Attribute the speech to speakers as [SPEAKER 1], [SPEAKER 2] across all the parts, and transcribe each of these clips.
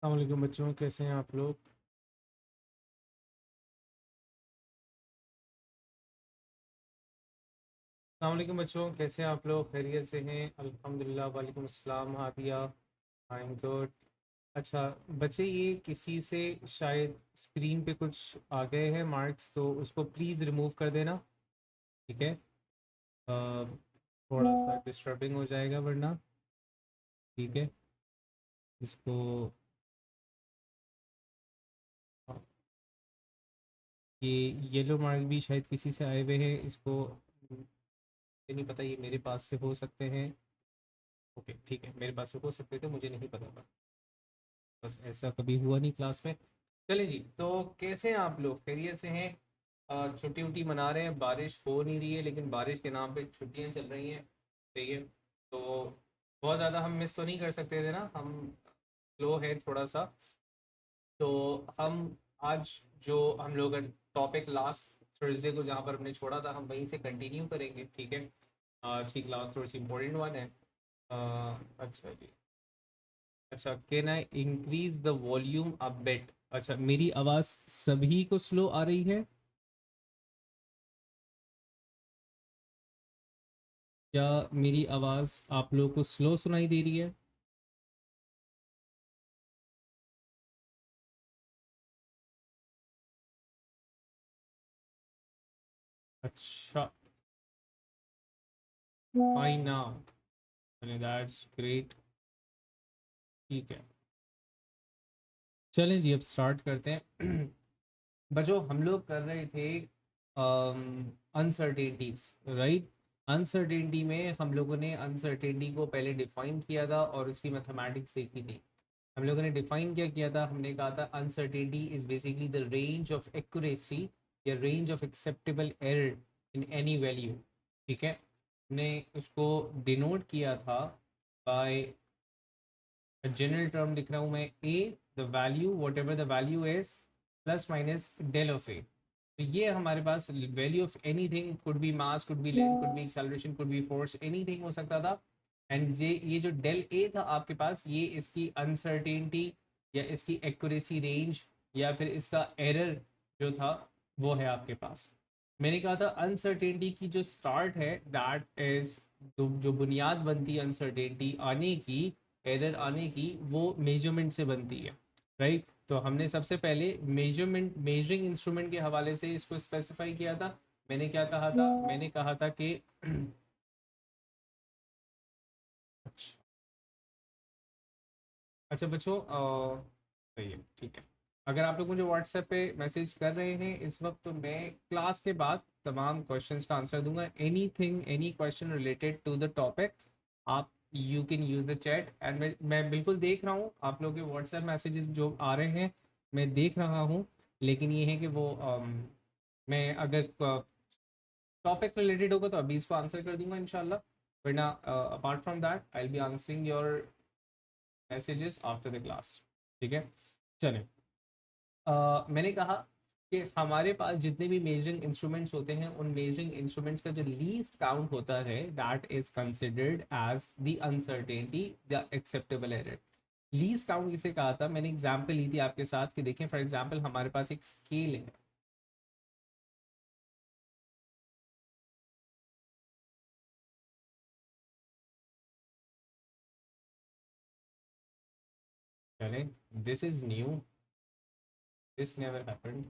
[SPEAKER 1] अस्सलाम वालेकुम बच्चों, कैसे हैं आप लोग। अस्सलाम वालेकुम बच्चों, कैसे हैं आप लोग, खैरियत से हैं। अल्हम्दुलिल्लाह। वालेकुम अस्सलाम हादिया। I am good. अच्छा बच्चे, ये किसी से शायद स्क्रीन पे कुछ आ गए हैं मार्क्स, तो उसको प्लीज़ रिमूव कर देना। ठीक है। थोड़ा सा डिस्टर्बिंग हो जाएगा वरना। ठीक है। इसको हाँ, ये येलो मार्क भी शायद किसी से आए हुए हैं। इसको मुझे नहीं पता, ये मेरे पास से हो सकते हैं। ओके ठीक है, मेरे पास से हो सकते थे, मुझे नहीं पता था। बस ऐसा कभी हुआ नहीं क्लास में। चलें जी, तो कैसे हैं आप लोग, खैरियत से हैं। छुट्टी उट्टी मना रहे हैं, बारिश हो नहीं रही है लेकिन बारिश के नाम पे छुट्टियां चल रही हैं। सही है। तो बहुत ज़्यादा हम मिस तो नहीं कर सकते थे ना, हम स्लो है थोड़ा सा। तो हम आज जो हम लोग टॉपिक लास्ट थर्सडे को जहाँ पर हमने छोड़ा था, हम वहीं से कंटिन्यू करेंगे। ठीक है। आज की क्लास थोड़ी सी इम्पोर्टेंट वन है। अच्छा जी। अच्छा, can I increase the volume a bit. अच्छा, मेरी आवाज़ सभी को स्लो आ रही है? क्या मेरी आवाज़ आप लोगों को स्लो सुनाई दे रही है? अच्छा, फाइन नाउ, दैट्स ग्रेट। ठीक है, चलें जी, अब स्टार्ट करते हैं। बच्चों, हम लोग कर रहे थे अनसर्टेनिटीज, राइट। अनसर्टेनिटी में हम लोगों ने अनसर्टेनिटी को पहले डिफाइन किया था और उसकी मैथमेटिक्स देखी थी। हम लोगों ने डिफाइन क्या किया था, हमने कहा था uncertainty is basically the range of accuracy या range of acceptable error in any value. ठीक है। हमने उसको डिनोट किया था बाय जनरल टर्म लिख रहा हूँ मैं, A the value whatever the value is plus minus del of A. तो ये हमारे पास value of anything, could be mass, could be length, could be acceleration, could be force, anything हो सकता था। एंड ये जो डेल ए था आपके पास, ये इसकी अनसर्टेनिटी या इसकी एक्यूरेसी रेंज या फिर इसका एरर जो था, वो है आपके पास। मैंने कहा था अनसर्टेनिटी की जो स्टार्ट है दैट इज, तो जो बुनियाद बनती है अनसर्टेनिटी आने की, एरर आने की, वो मेजरमेंट से बनती है, राइट। तो हमने सबसे पहले मेजरमेंट, मेजरिंग इंस्ट्रूमेंट के हवाले से इसको स्पेसिफाई किया था। मैंने क्या कहा था, मैंने कहा था कि अच्छा, अच्छा बच्चों, सही है, ठीक है। अगर आप लोग मुझे व्हाट्सएप पे मैसेज कर रहे हैं इस वक्त, तो मैं क्लास के बाद तमाम क्वेश्चंस का आंसर दूंगा। Anything, any question related to the topic, आप you can use the chat. And मैं बिल्कुल देख रहा हूँ आप लोगों के व्हाट्सएप मैसेजेस जो आ रहे हैं, मैं देख रहा हूँ। लेकिन ये है कि वो मैं अगर टॉपिक रिलेटेड होगा तो अभी इसको आंसर कर दूंगा इंशाल्लाह। वरना apart from that I will be answering your messages after the class. ठीक है। चलें। मैंने कहा कि हमारे पास जितने भी मेजरिंग इंस्ट्रूमेंट्स होते हैं, उन मेजरिंग इंस्ट्रूमेंट्स का जो लीस्ट काउंट होता है that is considered as the uncertainty, the acceptable error. Least count किसे कहा था, मैंने एग्जांपल ली थी आपके साथ कि देखें, फॉर एग्जांपल हमारे पास एक स्केल है। चलें, this is new, this never happened.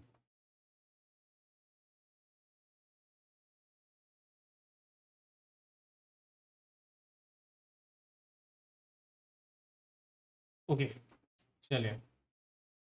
[SPEAKER 1] Okay, चलिए।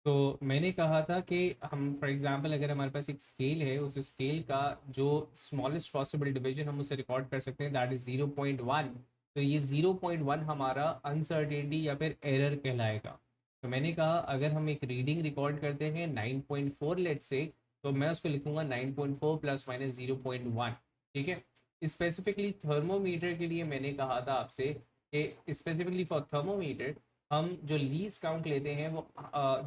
[SPEAKER 1] तो मैंने कहा था कि हम फॉर एग्जांपल अगर हमारे पास एक स्केल है, उस स्केल का जो स्मॉलेस्ट पॉसिबल डिवीजन हम उसे रिकॉर्ड कर सकते हैं दैट इज 0.1। तो ये 0.1 हमारा अनसर्टेनिटी या फिर एरर कहलाएगा। तो मैंने कहा अगर हम एक रीडिंग रिकॉर्ड करते हैं 9.4 लेट से, तो मैं उसको लिखूंगा 9.4 प्लस माइनस 0.1। ठीक है। स्पेसिफिकली थर्मोमीटर के लिए मैंने कहा था आपसे कि स्पेसिफिकली फॉर थर्मोमीटर हम जो लीज काउंट लेते हैं वो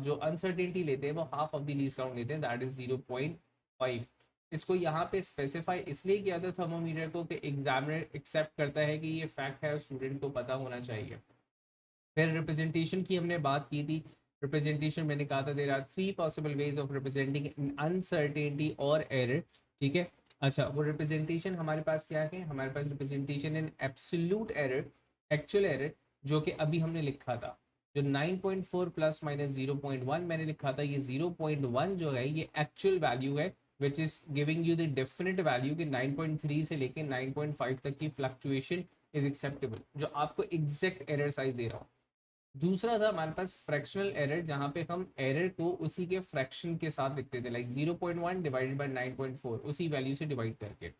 [SPEAKER 1] जो अनसर्टेनिटी लेते हैं वो half of the lease count लेते हैं दैट इज 0.5। इसको यहाँ पे स्पेसिफाई इसलिए किया था थर्मोमीटर को कि एग्जामिनर एक्सेप्ट करता है कि ये फैक्ट है, स्टूडेंट को पता होना चाहिए। फिर रिप्रेजेंटेशन की हमने बात की थी। रिप्रेजेंटेशन मैंने कहा था there are 3 possible ways of representing uncertainty और एरर, ठीक है। अच्छा, वो रिप्रेजेंटेशन हमारे पास क्या है, हमारे पास representation in absolute error, actual error, जो कि अभी हमने लिखा था, जो 9.4 प्लस माइनस 0.1 मैंने लिखा था, ये 0.1 जो है ये एक्चुअल वैल्यू है which is giving you the definite value कि 9.3 से लेके 9.5 तक की फ्लक्चुएशन इज एक्सेप्टेबल, जो आपको एग्जैक्ट एरर साइज दे रहा हूँ। दूसरा था हमारे पास फ्रैक्शनल एरर, जहाँ पे हम एरर को उसी के फ्रैक्शन के साथ लिखते थे, लाइक 0.1 डिवाइडेड बाय 9.4, उसी वैल्यू से डिवाइड करके।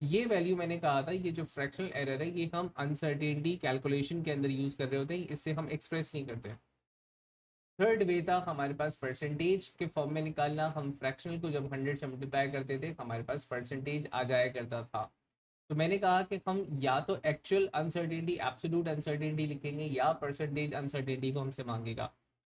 [SPEAKER 1] ये वैल्यू मैंने कहा था, ये जो फ्रैक्शनल एरर है ये हम अनसर्टेनिटी कैलकुलेशन के अंदर यूज कर रहे होते हैं, इससे हम एक्सप्रेस नहीं करते। थर्ड वे था हमारे पास परसेंटेज के फॉर्म में निकालना, हम फ्रैक्शनल को जब 100 से मल्टीप्लाई करते थे हमारे पास परसेंटेज आ जाया करता था। तो मैंने कहा कि हम या तो एक्चुअल अनसर्टेनिटी, एब्सोल्यूट अनसर्टेनिटी लिखेंगे, या परसेंटेज अनसर्टेनिटी को हमसे मांगेगा।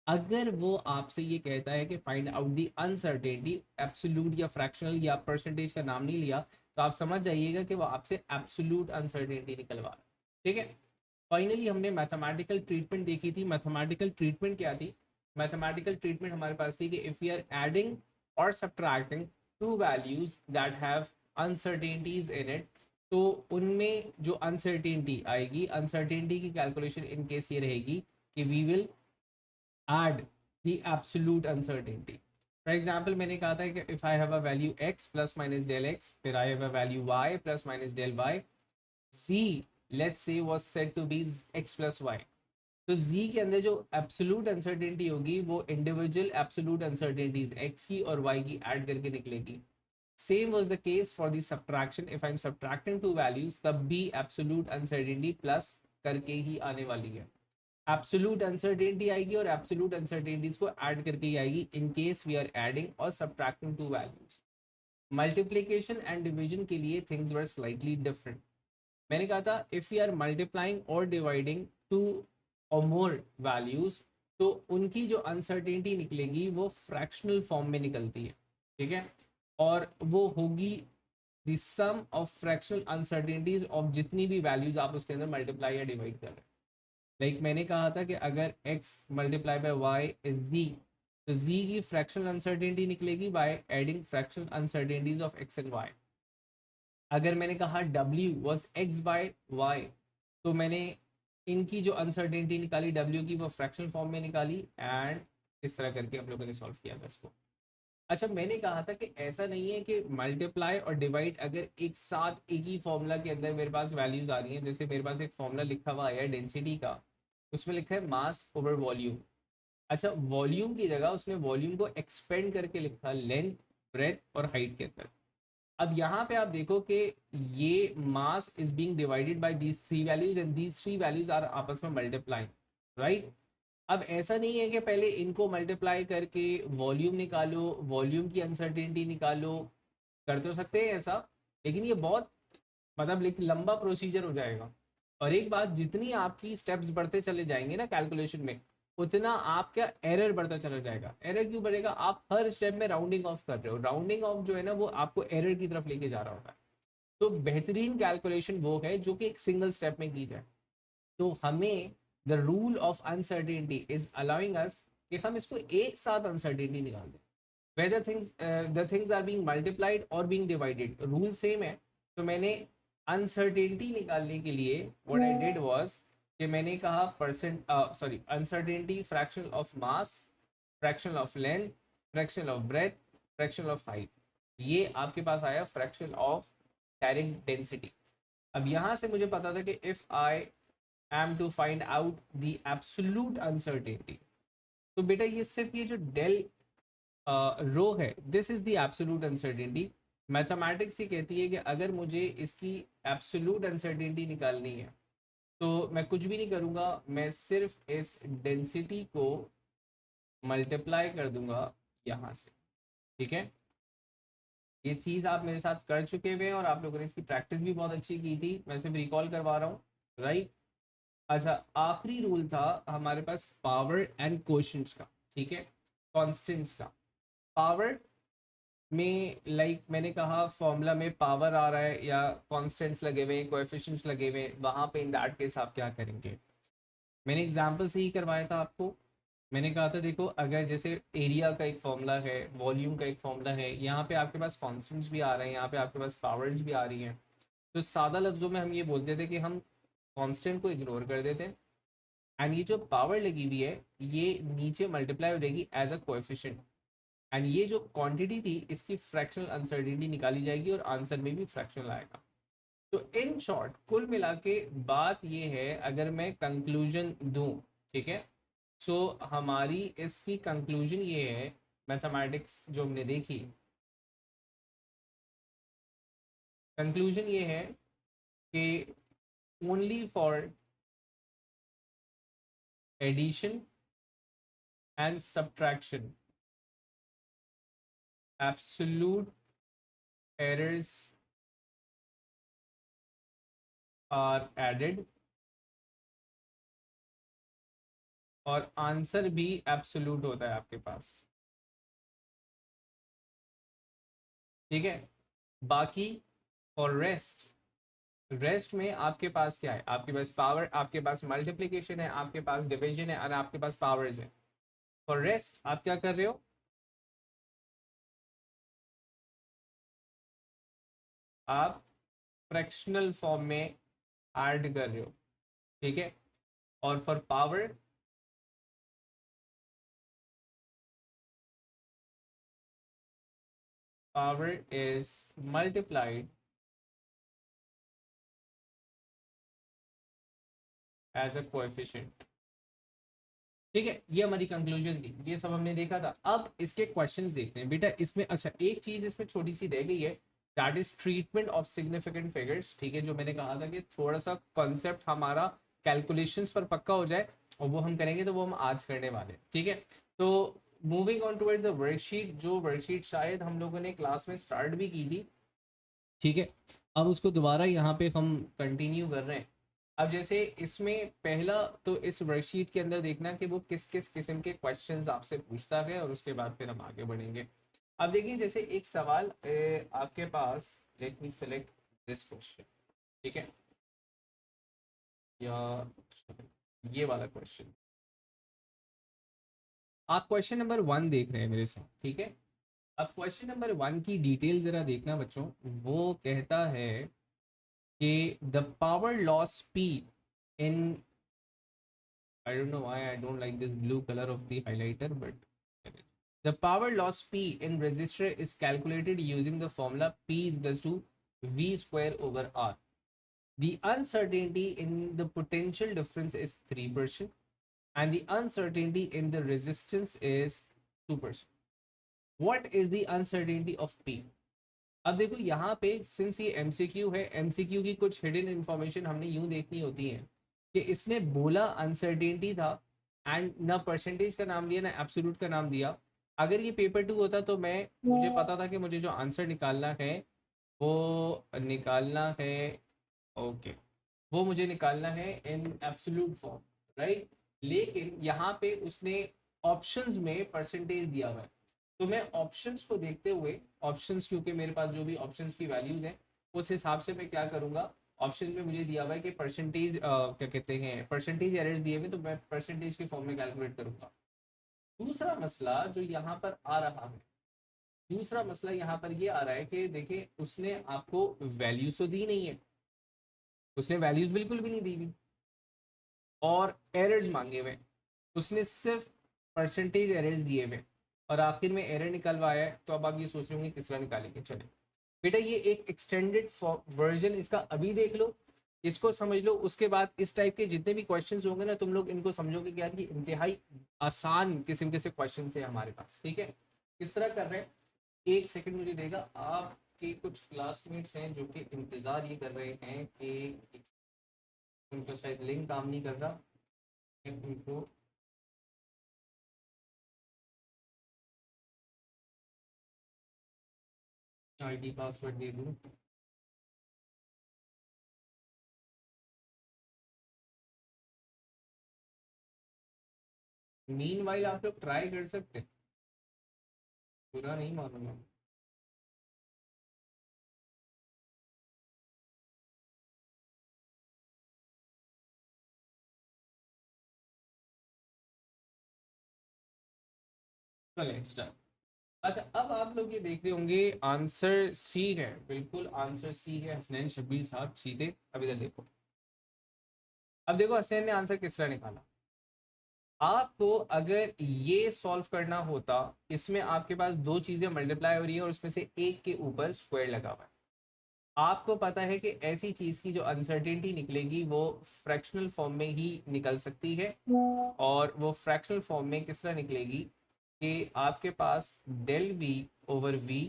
[SPEAKER 1] अगर वो आपसे ये कहता है कि find out the uncertainty, absolute या फ्रैक्शनल या परसेंटेज का नाम नहीं लिया, तो आप समझ जाइएगा कि वो आपसे एब्सोल्यूट अनसर्टेनिटी निकलवा रहा है, ठीक है। फाइनली हमने मैथमेटिकल ट्रीटमेंट देखी थी। मैथमेटिकल ट्रीटमेंट क्या थी? मैथमेटिकल ट्रीटमेंट हमारे पास थी कि इफ यू आर एडिंग और subtracting two values that have uncertainties in it, तो उनमें जो अनसर्टेनिटी आएगी, अनसर्टेनिटी की कैलकुलेशन इन केस ये रहेगी कि we will add the absolute uncertainty. For example, मैंने कहा था कि if I have a value x plus minus del x, फिर I have a value y plus minus del y, z let's say was said to be x plus y, तो z के अंदर जो absolute uncertainty होगी वो individual absolute uncertainties x की और y की ऐड करके निकलेगी। Same was the case for the subtraction, if I M subtracting two values तब भी एब्सोल्यूट अनसर्टेनिटी प्लस करके ही आने वाली है। एब्सोल्यूट अनसर्टेनिटी आएगी और एब्सोल्यूट अनसर्टेनिटीज को ऐड करके ही आएगी in case we are adding और subtracting two values. Multiplication and division के लिए थिंग्स वर स्लाइटली डिफरेंट। मैंने कहा था इफ यू आर मल्टीप्लाइंग और डिवाइडिंग टू और मोर वैल्यूज, तो उनकी जो अनसर्टेनिटी निकलेगी वो फ्रैक्शनल फॉर्म में निकलती है, ठीक है। और वो होगी the sum of fractional uncertainties of जितनी भी वैल्यूज आप उसके अंदर मल्टीप्लाई या डिवाइड कर रहे हैं। लाइक मैंने कहा था कि अगर x multiply by Y is z, तो z की फ्रैक्शनल अनसर्टेनिटी निकलेगी by adding fractional uncertainties of x and y। अगर मैंने कहा w was x by y, तो मैंने इनकी जो अनसर्टेनिटी निकाली w की वो फ्रैक्शनल फॉर्म में निकाली, एंड इस तरह करके हम लोगों ने सॉल्व किया था इसको। अच्छा, मैंने कहा था कि ऐसा नहीं है कि मल्टीप्लाई और डिवाइड अगर एक साथ एक ही फॉर्मूला के अंदर मेरे पास वैल्यूज आ रही हैं, जैसे मेरे पास एक फॉर्मूला लिखा हुआ है डेंसिटी का, उसमें लिखा है मास ओवर वॉल्यूम। अच्छा, वॉल्यूम की जगह उसने वॉल्यूम को एक्सपेंड करके लिखा लेंथ, ब्रेथ और हाइट के अंदर। अब यहाँ पे आप देखो कि ये mass is being divided by these three values and these three values are आपस में मल्टीप्लाइंग, राइट। अब ऐसा नहीं है कि पहले इनको मल्टीप्लाई करके वॉल्यूम निकालो, वॉल्यूम की अनसर्टेनिटी निकालो, कर तो सकते हैं ऐसा, लेकिन ये बहुत मतलब लंबा प्रोसीजर हो जाएगा। और एक बात, जितनी आपकी स्टेप्स बढ़ते चले जाएंगे ना कैलकुलेशन में, उतना आपका एरर बढ़ता चला जाएगा। एरर क्यों बढ़ेगा? आप हर स्टेप में राउंडिंग ऑफ कर रहे हो, राउंडिंग ऑफ जो है ना वो आपको एरर की तरफ लेके जा रहा होता है। तो बेहतरीन कैलकुलेशन वो है जो कि एक सिंगल स्टेप में की जाए। तो हमें the rule of uncertainty is allowing us कि हम इसको एक साथ अनसर्टेनिटी निकाल दें, whether things are being multiplied or being divided, rule same है। तो मैंने अनसर्टेनिटी निकालने के लिए व्हाट आई डिड वाज कि मैंने कहा percent sorry uncertainty fraction of mass, fraction of length, fraction of breadth, fraction of height. ये आपके पास आया फ्रैक्शन ऑफ डायरेक्ट डेंसिटी। अब यहाँ से मुझे पता था कि if I am to find out the absolute uncertainty, तो बेटा ये सिर्फ ये जो डेल रो है, this is the absolute uncertainty. Mathematics ये कहती है कि अगर मुझे इसकी एब्सोल्यूट अनसर्टेनिटी निकालनी है तो मैं कुछ भी नहीं करूँगा, मैं सिर्फ इस डेंसिटी को मल्टीप्लाई कर दूंगा यहाँ से, ठीक है। ये चीज़ आप मेरे साथ कर चुके हुए हैं और आप लोगों ने इसकी प्रैक्टिस भी बहुत अच्छी की थी, मैं सिर्फ रिकॉल करवा रहा हूँ, राइट। अच्छा, आखिरी रूल था हमारे पास पावर एंड कोशंट्स का, ठीक है, कॉन्स्टेंट्स का। पावर में मैंने कहा फॉर्मूला में पावर आ रहा है या कांस्टेंट्स लगे हुए हैं, कोएफिशिएंट्स लगे हुए हैं, वहां पे इन दैट केस आप क्या करेंगे? मैंने एग्जांपल से ही करवाया था आपको। मैंने कहा था देखो, अगर जैसे एरिया का एक फॉर्मूला है, वॉल्यूम का एक फॉर्मूला है, यहाँ पे आपके पास कॉन्स्टेंट्स भी आ रहे हैं, यहाँ पे आपके पास पावर्स भी आ रही हैं, तो सादा लफ्जों में हम ये बोलते थे कि हम कांस्टेंट को इग्नोर कर देते हैं, एंड ये जो पावर लगी हुई है ये नीचे मल्टीप्लाई हो जाएगी एज अ कोएफिशिएंट, एंड ये जो क्वांटिटी थी इसकी फ्रैक्शनल अनसर्टिनिटी निकाली जाएगी और आंसर में भी फ्रैक्शनल आएगा। तो इन शॉर्ट कुल मिला के बात ये है, अगर मैं कंक्लूजन दूं, ठीक है, सो हमारी इसकी कंक्लूजन ये है, मैथमेटिक्स जो हमने देखी, कंक्लूजन ये है कि only for addition and subtraction absolute errors are added, और आंसर भी एब्सोल्यूट होता है आपके पास, ठीक है। बाकी और रेस्ट, रेस्ट में आपके पास क्या है, आपके पास पावर, आपके पास मल्टीप्लिकेशन है, आपके पास डिवीजन है, और आपके पास पावर्स है। फॉर रेस्ट आप क्या कर रहे हो, आप फ्रैक्शनल फॉर्म में ऐड कर रहे हो, ठीक है। और for power, power is multiplied as a coefficient, ठीक है। ये हमारी कंक्लूजन थी, ये सब हमने देखा था। अब इसके क्वेश्चंस देखते हैं बेटा। इसमें अच्छा एक चीज इसमें छोटी सी रह गई है, that is treatment of significant figures, ठीक है। जो मैंने कहा था कि थोड़ा सा कॉन्सेप्ट हमारा कैलकुलेशंस पर पक्का हो जाए, और वो हम करेंगे, तो वो हम आज करने वाले हैं, ठीक है। तो moving on towards the worksheet, जो वर्कशीट शायद हम लोगों ने क्लास में स्टार्ट भी की थी, ठीक है। अब उसको दोबारा यहाँ पे हम कंटिन्यू कर रहे हैं। अब जैसे इसमें पहला, तो इस वर्कशीट के अंदर देखना कि वो किस किस किस्म के क्वेश्चंस आपसे पूछता है, और उसके बाद फिर हम आगे बढ़ेंगे। अब देखिए, जैसे एक सवाल आपके पास, let me select this question, ठीक है, या ये वाला क्वेश्चन। आप क्वेश्चन नंबर 1 देख रहे हैं मेरे साथ, ठीक है। अब क्वेश्चन नंबर 1 की डिटेल जरा देखना बच्चों। वो कहता है कि the power loss P in, I don't know why I don't like this blue color of the highlighter, but the power loss P in resistor is calculated using the formula P is equals to V square over R. The uncertainty in the potential difference is 3%, and the uncertainty in the resistance is 2%. What is the uncertainty of P? अब देखो यहाँ पे, since ये MCQ है, MCQ की कुछ hidden information हमने यूं देखनी होती है, कि इसने बोला अनसर्टेनिटी था, एंड ना परसेंटेज का नाम लिया ना एब्सोल्यूट का नाम दिया। अगर ये पेपर 2 होता तो मैं, मुझे पता था कि मुझे जो आंसर निकालना है वो निकालना है, ओके, वो मुझे निकालना है इन एब्सोल्यूट फॉर्म, राइट। लेकिन यहाँ पे उसने ऑप्शंस में परसेंटेज दिया हुआ है, तो मैं ऑप्शंस को देखते हुए, ऑप्शंस क्योंकि मेरे पास जो भी ऑप्शंस की वैल्यूज हैं, उस हिसाब से मैं क्या करूंगा, ऑप्शन में मुझे दिया हुआ है कि परसेंटेज क्या कहते हैं, परसेंटेज एरर्स दिए हुए, तो मैं परसेंटेज के फॉर्म में कैलकुलेट करूंगा। दूसरा मसला जो यहाँ पर आ रहा है, दूसरा मसला यहाँ पर ये आ रहा है कि देखिए, उसने आपको वैल्यूज तो दी नहीं है, उसने वैल्यूज बिल्कुल भी नहीं दी हुई, और एरर्स मांगे हुए, उसने सिर्फ परसेंटेज एरर्स दिए हुए, और आखिर में एरर निकलवाया है। तो अब आप ये सोच रहे होंगे किस तरह निकालेंगे। चले बेटा, ये एक एक्सटेंडेड वर्जन इसका अभी देख लो, इसको समझ लो, उसके बाद इस टाइप के जितने भी क्वेश्चंस होंगे ना, तुम लोग इनको समझोगे कि यार ये इंतहाई आसान किस्म के से क्वेश्चन थे हमारे पास, ठीक है। किस तरह कर रहे हैं, एक सेकंड मुझे देगा। आपके कुछ क्लासमेट्स हैं जो कि इंतजार ये कर रहे हैं कि उनका शायद लिंक काम नहीं कर रहा, मैं उनको आईडी पासवर्ड दे दूं। मीन वाइल आप लोग ट्राई कर सकते हैं, बुरा नहीं मानूंगा। चलिए स्टार्ट। अच्छा, अब आप लोग ये देख रहे होंगे आंसर सी है, बिल्कुल आंसर सी है। हसनैन शबीर साहब सीधे अब इधर देखो। अब देखो हसनैन ने आंसर किस तरह निकाला। आपको अगर ये सॉल्व करना होता, इसमें आपके पास दो चीजें मल्टीप्लाई हो रही है और उसमें से एक के ऊपर स्क्वायर लगा हुआ है। आपको पता है कि ऐसी चीज की जो अनसर्टेनिटी निकलेगी वो फ्रैक्शनल फॉर्म में ही निकल सकती है। और वो फ्रैक्शनल फॉर्म में किस तरह निकलेगी कि आपके पास डेल वी ओवर वी,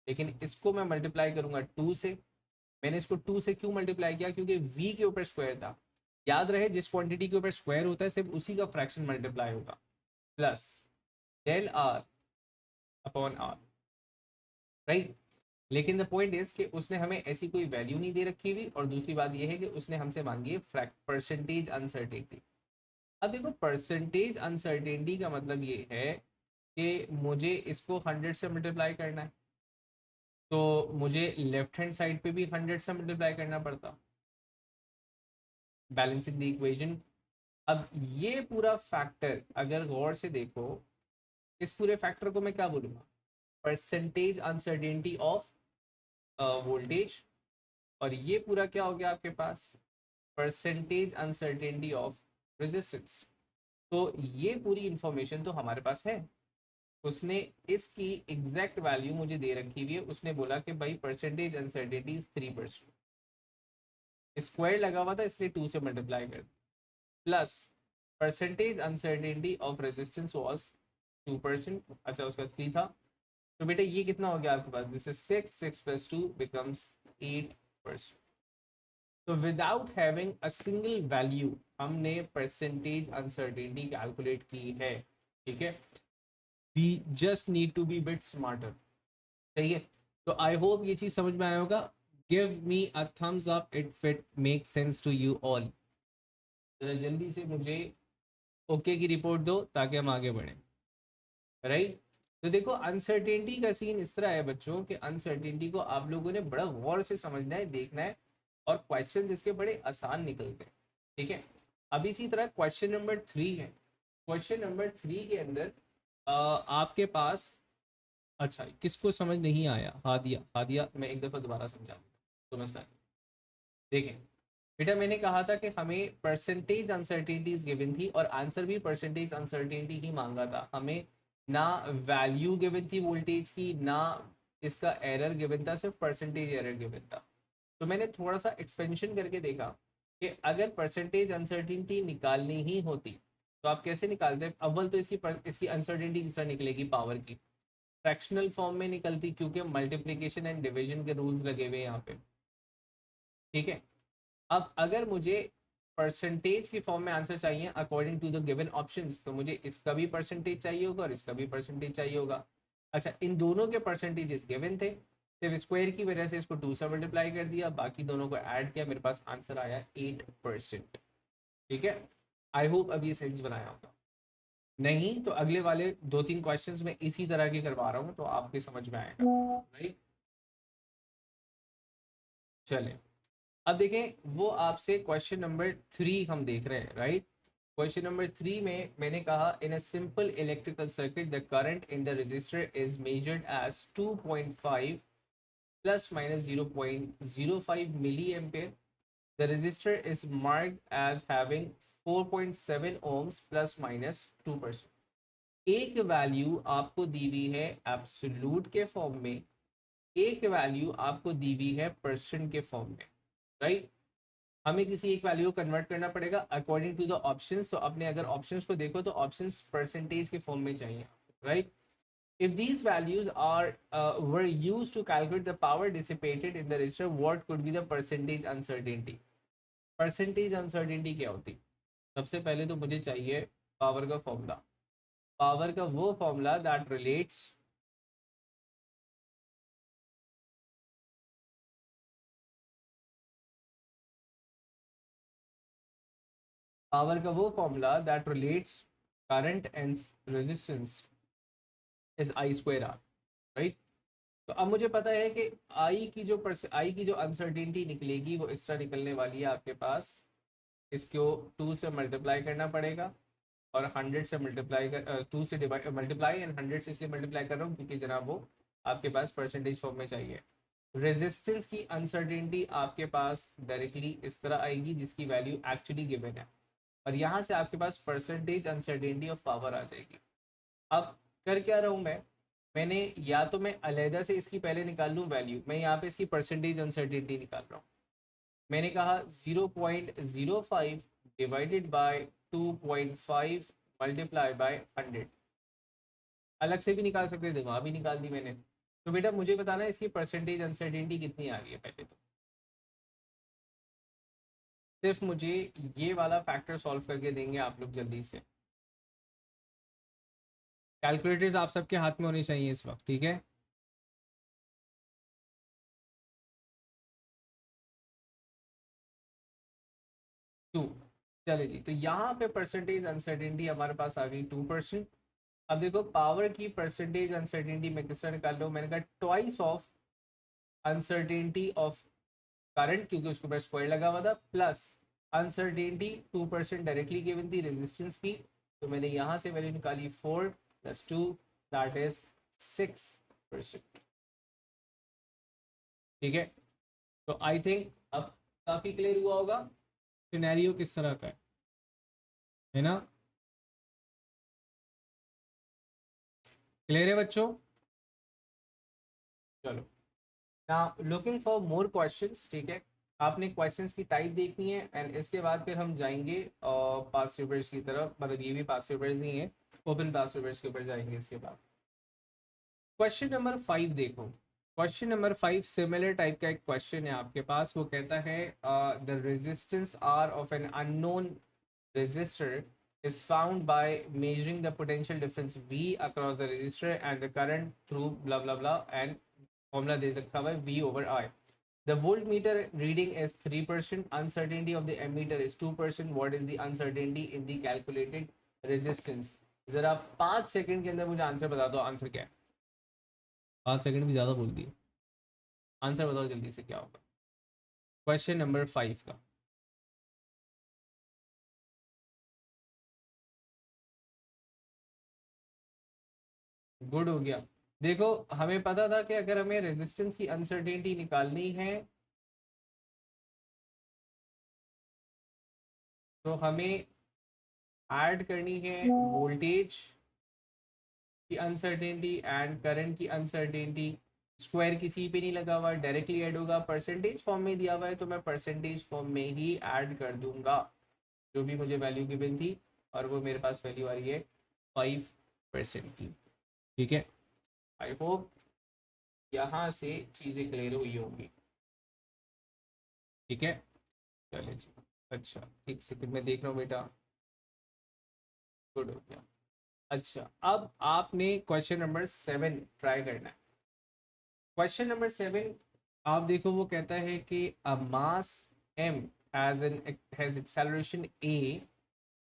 [SPEAKER 1] लेकिन इसको मैं मल्टीप्लाई करूंगा टू से। मैंने इसको टू से क्यों मल्टीप्लाई किया, क्योंकि वी के ऊपर स्क्वायर था। याद रहे जिस क्वांटिटी के ऊपर स्क्वायर होता है सिर्फ उसी का फ्रैक्शन मल्टीप्लाई होगा। Plus del R upon R, right. लेकिन द पॉइंट इज कि उसने हमें ऐसी कोई वैल्यू नहीं दे रखी हुई, और दूसरी बात यह है कि उसने हमसे मांगी है परसेंटेज अनसर्टेनिटी। अब देखो परसेंटेज अनसर्टेनिटी का मतलब ये है कि मुझे इसको 100 से मल्टीप्लाई करना है, तो मुझे लेफ्ट हैंड साइड पे भी 100 से मल्टीप्लाई करना पड़ता, बैलेंसिंग द इक्वेशन। अब ये पूरा फैक्टर अगर गौर से देखो, इस पूरे फैक्टर को मैं क्या बोलूँगा, परसेंटेज अनसर्टेनिटी ऑफ वोल्टेज। और ये पूरा क्या हो गया आपके पास, परसेंटेज अनसर्टेनिटी ऑफ रेजिस्टेंस। तो ये पूरी इंफॉर्मेशन तो हमारे पास है। उसने इसकी एग्जैक्ट वैल्यू मुझे दे रखी हुई है। उसने बोला कि भाई परसेंटेज अनसर्टेनिटी 3%, स्क्वायर लगा हुआ था इसलिए 2 से मल्टीप्लाई कर, plus percentage uncertainty of resistance was 2%। अच्छा उसका 3 था। तो बेटा ये कितना हो गया आपके पास, दिस इज 6, 6 प्लस 2 बिकम्स 8%। तो without having a single value हमने परसेंटेज अनसर्टेनिटी कैलकुलेट की है। ठीक है, we just need to be bit smarter. सही है। तो आई होप ये चीज समझ में आया होगा। Give me a thumbs up it fit make sense to you all. जरा जल्दी से मुझे ओके की रिपोर्ट दो ताकि हम आगे बढ़ें, राइट। तो देखो अनसर्टेनिटी का सीन इस तरह है बच्चों कि अनसर्टेनिटी को आप लोगों ने बड़ा गौर से समझना है, देखना है, और क्वेश्चंस इसके बड़े आसान निकलते हैं। ठीक है। अब इसी तरह क्वेश्चन नंबर 3 है। क्वेश्चन नंबर 3 के अंदर आपके पास, अच्छा किसको समझ नहीं आया, हादिया, हादिया मैं एक दफ़ा दोबारा समझा दूँ समझना है। देखें बेटा, मैंने कहा था कि हमें परसेंटेज अनसर्टेनिटीज गिवन थी और आंसर भी परसेंटेज अनसर्टेनिटी ही मांगा था हमें। ना वैल्यू गिवन थी वोल्टेज की, ना इसका एरर गिवन था, सिर्फ परसेंटेज एरर गिवन था। तो मैंने थोड़ा सा एक्सपेंशन करके देखा कि अगर परसेंटेज अनसर्टेनिटी निकालनी ही होती तो आप कैसे निकालते। अव्वल तो इसकी अनसर्टेनिटी किस तरह निकलेगी, पावर की फ्रैक्शनल फॉर्म में निकलती, क्योंकि मल्टीप्लिकेशन एंड डिवीजन के रूल्स लगे हुए हैं यहाँ पे। ठीक है। अब अगर मुझे परसेंटेज की फॉर्म में आंसर चाहिए according to the given options, तो मुझे इसका भी परसेंटेज चाहिए होगा और इसका भी परसेंटेज चाहिए होगा। अच्छा इन दोनों के परसेंटेजेस गिवन थे, सिर्फ स्क्वायर की वजह से इसको 2 से मल्टीप्लाई कर दिया, बाकी दोनों को ऐड किया, मेरे पास आंसर आया 8%। ठीक है। आई होप अब ये सेंस बनाया होगा। नहीं तो अगले वाले 2-3 क्वेश्चंस में इसी तरह के करवा रहा हूँ तो आपके समझ में आएगा, राइट। चले अब देखें, वो आपसे क्वेश्चन नंबर 3 हम देख रहे हैं, राइट। क्वेश्चन नंबर 3 में मैंने कहा in a simple electrical circuit the current in the resistor is measured as 2.5 plus minus 0.05 milli ampere. The resistor is marked as having 4.7 ohms plus minus 2%। एक value आपको दी हुई है एब्सोल्यूट के form में, एक वैल्यू आपको दी हुई है परसेंट के फॉर्म में, राइट। हमें किसी एक वैल्यू को कन्वर्ट करना पड़ेगा अकॉर्डिंग टू द ऑप्शंस। तो अपने अगर ऑप्शंस को देखो तो ऑप्शंस परसेंटेज के फॉर्म में चाहिए, right. if these values are were used to calculate the power dissipated in the resistor, what could be the percentage uncertainty। Percentage uncertainty क्या होती, सबसे पहले तो मुझे चाहिए पावर का फॉर्मूला। पावर का वो फॉर्मूला दैट रिलेट्स, पावर का वो formula that relates current and resistance is I square R, right. तो अब मुझे पता है कि आई की जो अनसर्टेनिटी निकलेगी वो इस तरह निकलने वाली है आपके पास। इसको 2 से मल्टीप्लाई करना पड़ेगा और 100 से मल्टीप्लाई कर 2 से मल्टीप्लाई एंड 100 से इसलिए मल्टीप्लाई कर रहा हूँ क्योंकि जनाब वो आपके पास परसेंटेज फॉर्म में चाहिए। रेजिस्टेंस की अनसर्टेनिटी आपके पास डायरेक्टली इस तरह आएगी जिसकी वैल्यू एक्चुअली गिवन है, और यहाँ से आपके पास परसेंटेज अनसर्टेनिटी ऑफ पावर आ जाएगी। अब कर क्या रहा हूँ मैंने या तो मैं अलहदा से इसकी पहले निकाल लूँ वैल्यू, मैं यहाँ पे इसकी परसेंटेज अनसर्टेनिटी निकाल रहा हूँ। मैंने कहा 0.05 डिवाइडेड बाय 2.5 मल्टीप्लाई बाय 100। अलग से भी निकाल सकते थे, वहाँ भी निकाल दी मैंने। तो बेटा मुझे बताना है इसकी परसेंटेज अनसर्टेनिटी कितनी आ रही है पहले तो। सिर्फ मुझे ये वाला फैक्टर सॉल्व करके देंगे आप लोग जल्दी से। कैलकुलेटर्स आप सबके हाथ में होनी चाहिए इस वक्त, ठीक है। टू। चले जी, तो यहाँ पे परसेंटेज अनसर्टेनिटी हमारे पास आ गई 2%। अब देखो पावर की परसेंटेज अनसर्टेनिटी मैं किस तरह निकाल रहा हूँ, मैंने कहा twice of uncertainty of current, क्योंकि उसके ऊपर स्क्वायर लगा हुआ था, प्लस अनसर्टेनिटी 2% डायरेक्टली गिवन थी रेजिस्टेंस की, तो मैंने यहाँ से वैल्यू निकाली 4 + 2 दैट इज 6%। ठीक है, तो आई थिंक अब काफ़ी क्लियर हुआ होगा सिनेरियो किस तरह का है ना। क्लियर है बच्चों। चलो now looking for more questions, ठीक है। आपने क्वेश्चंस की टाइप देखनी है एंड इसके बाद फिर हम जाएंगे पास पेपर्स की तरफ, मतलब ये भी पास पेपर्स ही हैं, ओपन पास पेपर्स के ऊपर जाएंगे इसके बाद। क्वेश्चन नंबर 5 देखो। क्वेश्चन नंबर 5 सिमिलर टाइप का एक क्वेश्चन है आपके पास। वो कहता है the resistance R of an unknown resistor is found by measuring the potential difference V across the resistor and the current through blah blah blah, and formula दे रखा हुआ है V over I. The voltmeter reading is 3%. Uncertainty of the ammeter is 2%. What is the uncertainty in the calculated resistance? जरा 5 second के अंदर मुझे answer बता दो, answer क्या है। 5 सेकंड भी ज़्यादा बोल दिए, आंसर बताओ जल्दी से क्या होगा क्वेश्चन नंबर 5 का। गुड हो गया। देखो हमें पता था कि अगर हमें रेजिस्टेंस की अनसर्टेनिटी निकालनी है तो हमें ऐड करनी है वोल्टेज की अनसर्टेनिटी एंड करंट की अनसर्टेनिटी। स्क्वायर किसी पे नहीं लगा हुआ, डायरेक्टली ऐड होगा। परसेंटेज फॉर्म में दिया हुआ है तो मैं परसेंटेज फॉर्म में ही ऐड कर दूंगा जो भी मुझे वैल्यू गिवन थी, और वो मेरे पास वैल्यू आ रही है 5% की। ठीक है, आई होप यहाँ से चीज़ें क्लियर हुई होंगी। ठीक है, चलिए जी। अच्छा एक सेकंड में देख रहा हूँ बेटा। गुड हो गया। अच्छा अब आपने क्वेश्चन नंबर 7 ट्राई करना है। क्वेश्चन नंबर 7 आप देखो, वो कहता है कि अ मास m हैज एक्सेलरेशन a।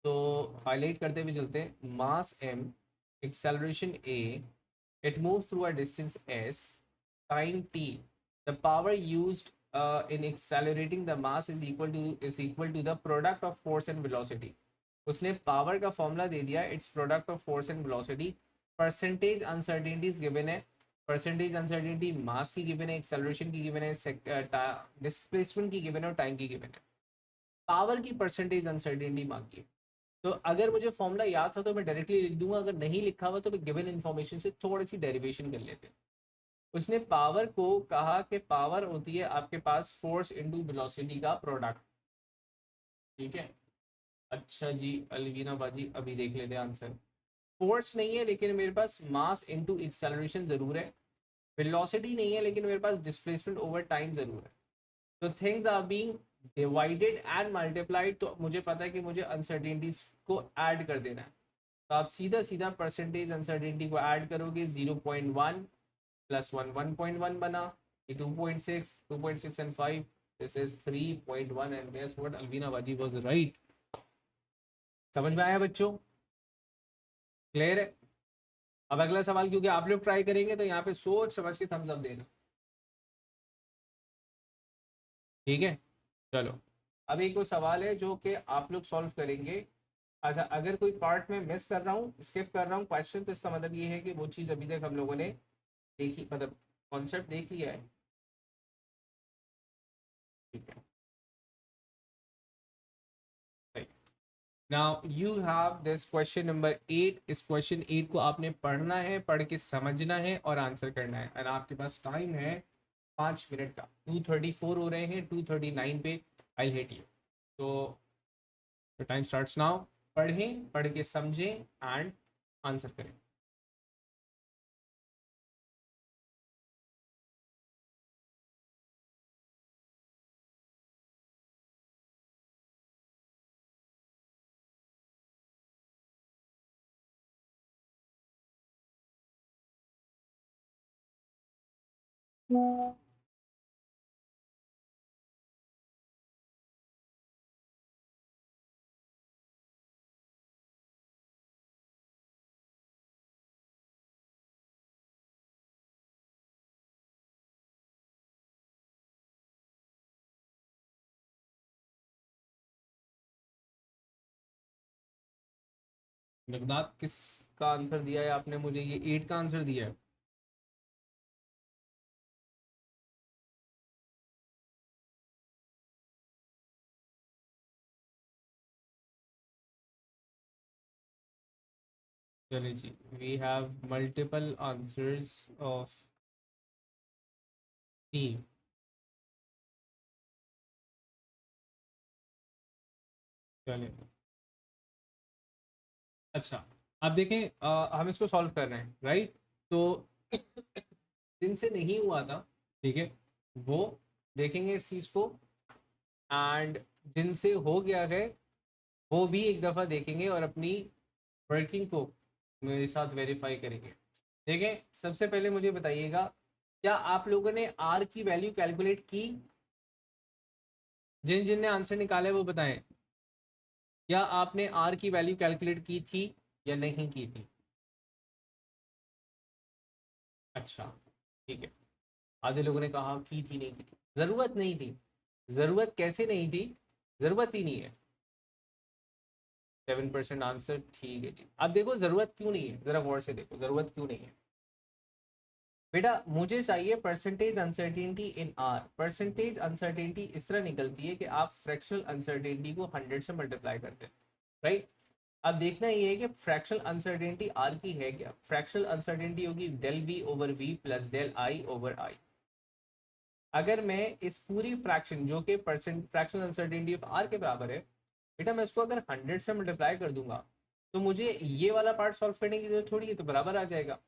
[SPEAKER 1] तो हाईलाइट करते हुए चलते हैं, मास m, acceleration a, it moves through a distance s, time t, the power used in accelerating the mass is equal to the product of force and velocity. उसने power का formula दे दिया, it's product of force and velocity. Percentage uncertainties given है, percentage uncertainty मास की given है, acceleration की given है, displacement की given है और टाइम की गिवन है। पावर की परसेंटेज अनसर्टेनिटी मांगी है। तो अगर मुझे फॉर्मूला याद था तो मैं डायरेक्टली लिख दूंगा, अगर नहीं लिखा हुआ तो मैं गिवन इन्फॉर्मेशन से थोड़ी सी डेरिवेशन कर लेते हैं। उसने पावर को कहा कि पावर होती है आपके पास फोर्स इंटू वेलोसिटी का प्रोडक्ट। ठीक है, अच्छा जी अलवीना बाजी अभी देख लेते हैं आंसर। फोर्स नहीं है लेकिन मेरे पास मास इंटू एक्सेलरेशन जरूर है। वेलोसिटी नहीं है लेकिन मेरे पास डिस्प्लेसमेंट ओवर टाइम जरूर है। तो things are being divided and multiplied, तो मुझे पता है कि मुझे अनसर्टेनिटीज को ऐड कर देना है। तो आप सीधा सीधा परसेंटेज अनसर्टेनिटी को ऐड करोगे, 0.1 + 1 1.1 बना, ये 2.6, 2.6 and 5, this is 3.1 and guess what, Alvina बाजी वाज राइट। समझ में आया बच्चों, क्लियर है। अब अगला सवाल क्योंकि आप लोग ट्राई करेंगे तो यहाँ पे सोच समझ के थम्स अप देना। ठीक है, चलो अब एक वो सवाल है जो कि आप लोग सॉल्व करेंगे अच्छा, अगर कोई पार्ट में मिस कर रहा हूँ, स्किप कर रहा हूँ क्वेश्चन, तो इसका मतलब ये है कि वो चीज़ अभी तक हम लोगों ने देखी, मतलब कॉन्सेप्ट देख लिया है। ठीक है, now you have this question number 8। इस क्वेश्चन 8 को आपने पढ़ना है, पढ़ के समझना है और आंसर करना है। एंड आपके पास टाइम है 5 मिनट का। 2:34 हो रहे हैं, 2:39 पे आई हिट यू। तो टाइम स्टार्ट्स नाउ। पढ़ें, पढ़ के समझें एंड आंसर करें। मिकदाद किसका आंसर दिया है आपने? मुझे ये 8 का आंसर दिया है। चलिए जी, we have multiple answers of T. चलिए, अच्छा, अब देखें, हम इसको सॉल्व कर रहे हैं, राइट? तो जिनसे नहीं हुआ था, ठीक है, वो देखेंगे इस चीज़ को। एंड जिनसे हो गया है, वो भी एक दफ़ा देखेंगे और अपनी वर्किंग को मेरे साथ वेरीफाई करेंगे। देखें, सबसे पहले मुझे बताइएगा, क्या आप लोगों ने आर की वैल्यू कैलकुलेट की? जिन जिन ने आंसर निकाले वो बताएं, क्या आपने आर की वैल्यू कैलकुलेट की थी या नहीं की थी? अच्छा, ठीक है। आधे लोगों ने कहा की थी, नहीं की थी। ज़रूरत नहीं थी। ज़रूरत कैसे नहीं थी? ज़रूरत ही नहीं है। 7% आंसर, ठीक है जी। अब देखो ज़रूरत क्यों नहीं है, ज़रा गौर से देखो ज़रूरत क्यों नहीं है। बेटा, मुझे चाहिए percentage uncertainty in are. Percentage uncertainty इस तरह निकलती है कि आप फ्रैक्शनल अनसर्टेनिटी को 100 से मल्टीप्लाई करते हैं, राइट? अब देखना ये है कि फ्रैक्शनल अनसर्टेनिटी आर की है क्या। फ्रैक्शनल अनसर्टेनिटी होगी del V over V plus del I over I. अगर मैं इस पूरी फ्रैक्शन जो कि percent fractional uncertainty of R के बराबर है, बेटा मैं इसको अगर 100 से मल्टीप्लाई कर दूंगा, तो मुझे ये वाला पार्ट सॉल्व करने की जरूरत थोड़ी है, तो बराबर आ जाएगा।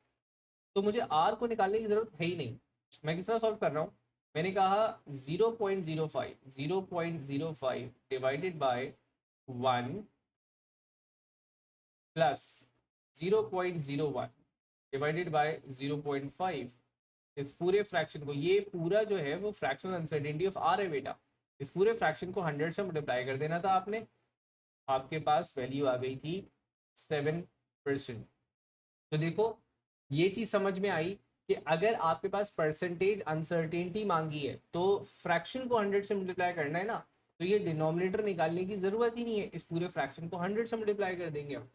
[SPEAKER 1] तो मुझे आर को निकालने की जरूरत है ही नहीं। मैं किस तरह सॉल्व कर रहा हूँ? मैंने कहा 0.05 divided by 1 plus 0.01 divided by 0.5। इस पूरे फ्रैक्शन को, ये पूरा जो है वो फ्रैक्शनल अनसर्टेनिटी ऑफ आर है बेटा। इस पूरे फ्रैक्शन को 100 से मल्टीप्लाई कर देना था आपने। आपके पास वैल्यू आ गई थी 7%। तो देखो, ये चीज समझ में आई कि अगर आपके पास परसेंटेज अनसर्टेनिटी मांगी है तो फ्रैक्शन को 100 से मल्टीप्लाई करना है ना, तो ये डिनोमिनेटर निकालने की जरूरत ही नहीं है। इस पूरे फ्रैक्शन को 100 से मल्टीप्लाई कर देंगे हम।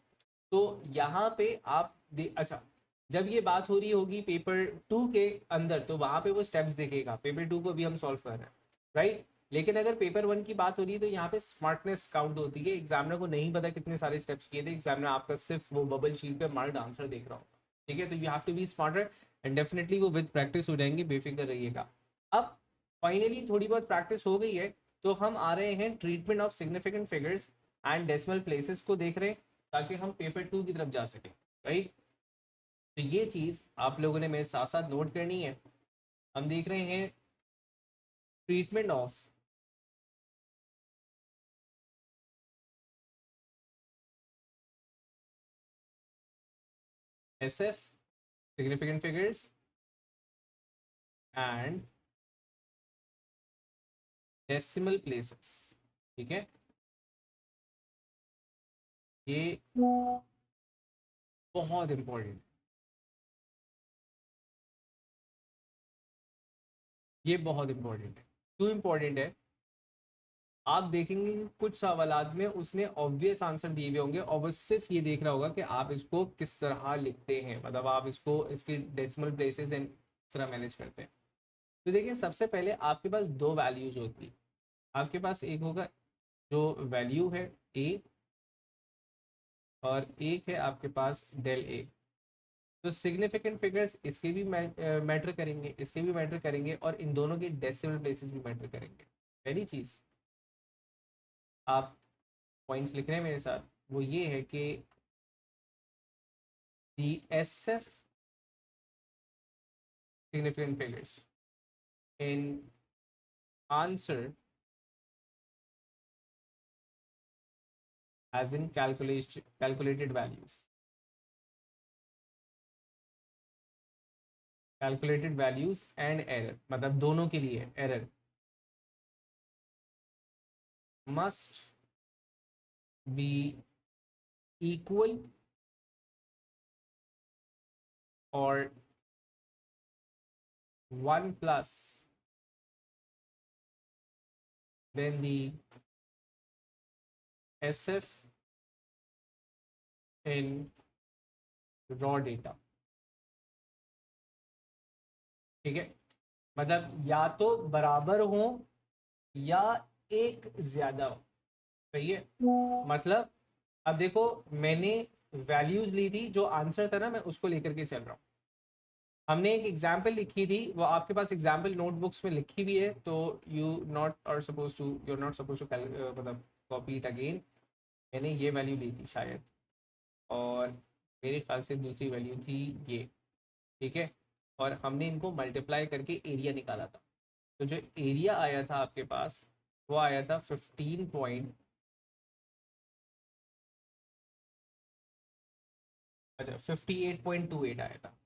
[SPEAKER 1] तो यहाँ पे आप अच्छा, जब ये बात हो रही होगी पेपर 2 के अंदर, तो वहां पे वो स्टेप्स देखेगा। पेपर 2 को भी हम सॉल्व कर रहे हैं, राइट? लेकिन अगर पेपर 1 की बात हो रही है, तो यहाँ पे स्मार्टनेस काउंट होती है। एग्जामिनर को नहीं पता कितने सारे स्टेप्स किए थे, एग्जामिनर आपका सिर्फ वो बबल शीट पे मार्क्ड आंसर देख रहा हूँ। ठीक है, तो you have to be smarter and definitely वो विद प्रैक्टिस हो जाएंगे, बेफिक्र रहिएगा। अब फाइनली थोड़ी बहुत प्रैक्टिस हो गई है, तो हम आ रहे हैं treatment of significant figures and decimal places को देख रहे हैं, ताकि हम पेपर 2 की तरफ जा सकें, राइट? तो ये चीज़ आप लोगों ने मेरे साथ साथ नोट करनी है। हम देख रहे हैं treatment of S F, significant figures and decimal places. ठीक है, ये बहुत इंपॉर्टेंट, ये बहुत इंपॉर्टेंट है। क्यों इंपॉर्टेंट है? आप देखेंगे कि कुछ सवालात में उसने ऑब्वियस आंसर दिए हुए होंगे और वो सिर्फ ये देख रहा होगा कि आप इसको किस तरह लिखते हैं, मतलब आप इसको इसकी डेसिमल प्लेसेस एंड किस तरह मैनेज करते हैं। तो देखिए सबसे पहले आपके पास दो वैल्यूज होती है। आपके पास एक होगा जो वैल्यू है ए, और एक है आपके पास डेल ए। तो सिग्निफिकेंट फिगर्स इसके भी मैटर करेंगे, इसके भी मैटर करेंगे, और इन दोनों के डेसिमल प्लेसेस भी मैटर करेंगे। पहली चीज आप पॉइंट्स लिख रहे हैं मेरे साथ, वो ये है कि the S F significant figures in answer as in calculated values, calculated values and error, मतलब दोनों के लिए error must be equal or 1 plus than the SF in raw data। ठीक है, मतलब या तो बराबर हो या एक ज्यादा हो। सही है, मतलब अब देखो मैंने वैल्यूज ली थी, जो आंसर था ना मैं उसको लेकर के चल रहा हूँ। हमने एक एग्जाम्पल लिखी थी, वो आपके पास एग्जाम्पल नोटबुक्स में लिखी हुई है, तो यू नॉट सपोज टू मतलब कॉपी इट अगेन। मैंने ये वैल्यू ली थी शायद, और मेरे ख्याल से दूसरी वैल्यू थी ये। ठीक है, और हमने इनको मल्टीप्लाई करके एरिया निकाला था। तो जो एरिया आया था आपके पास वो आया था 58.28 आया था।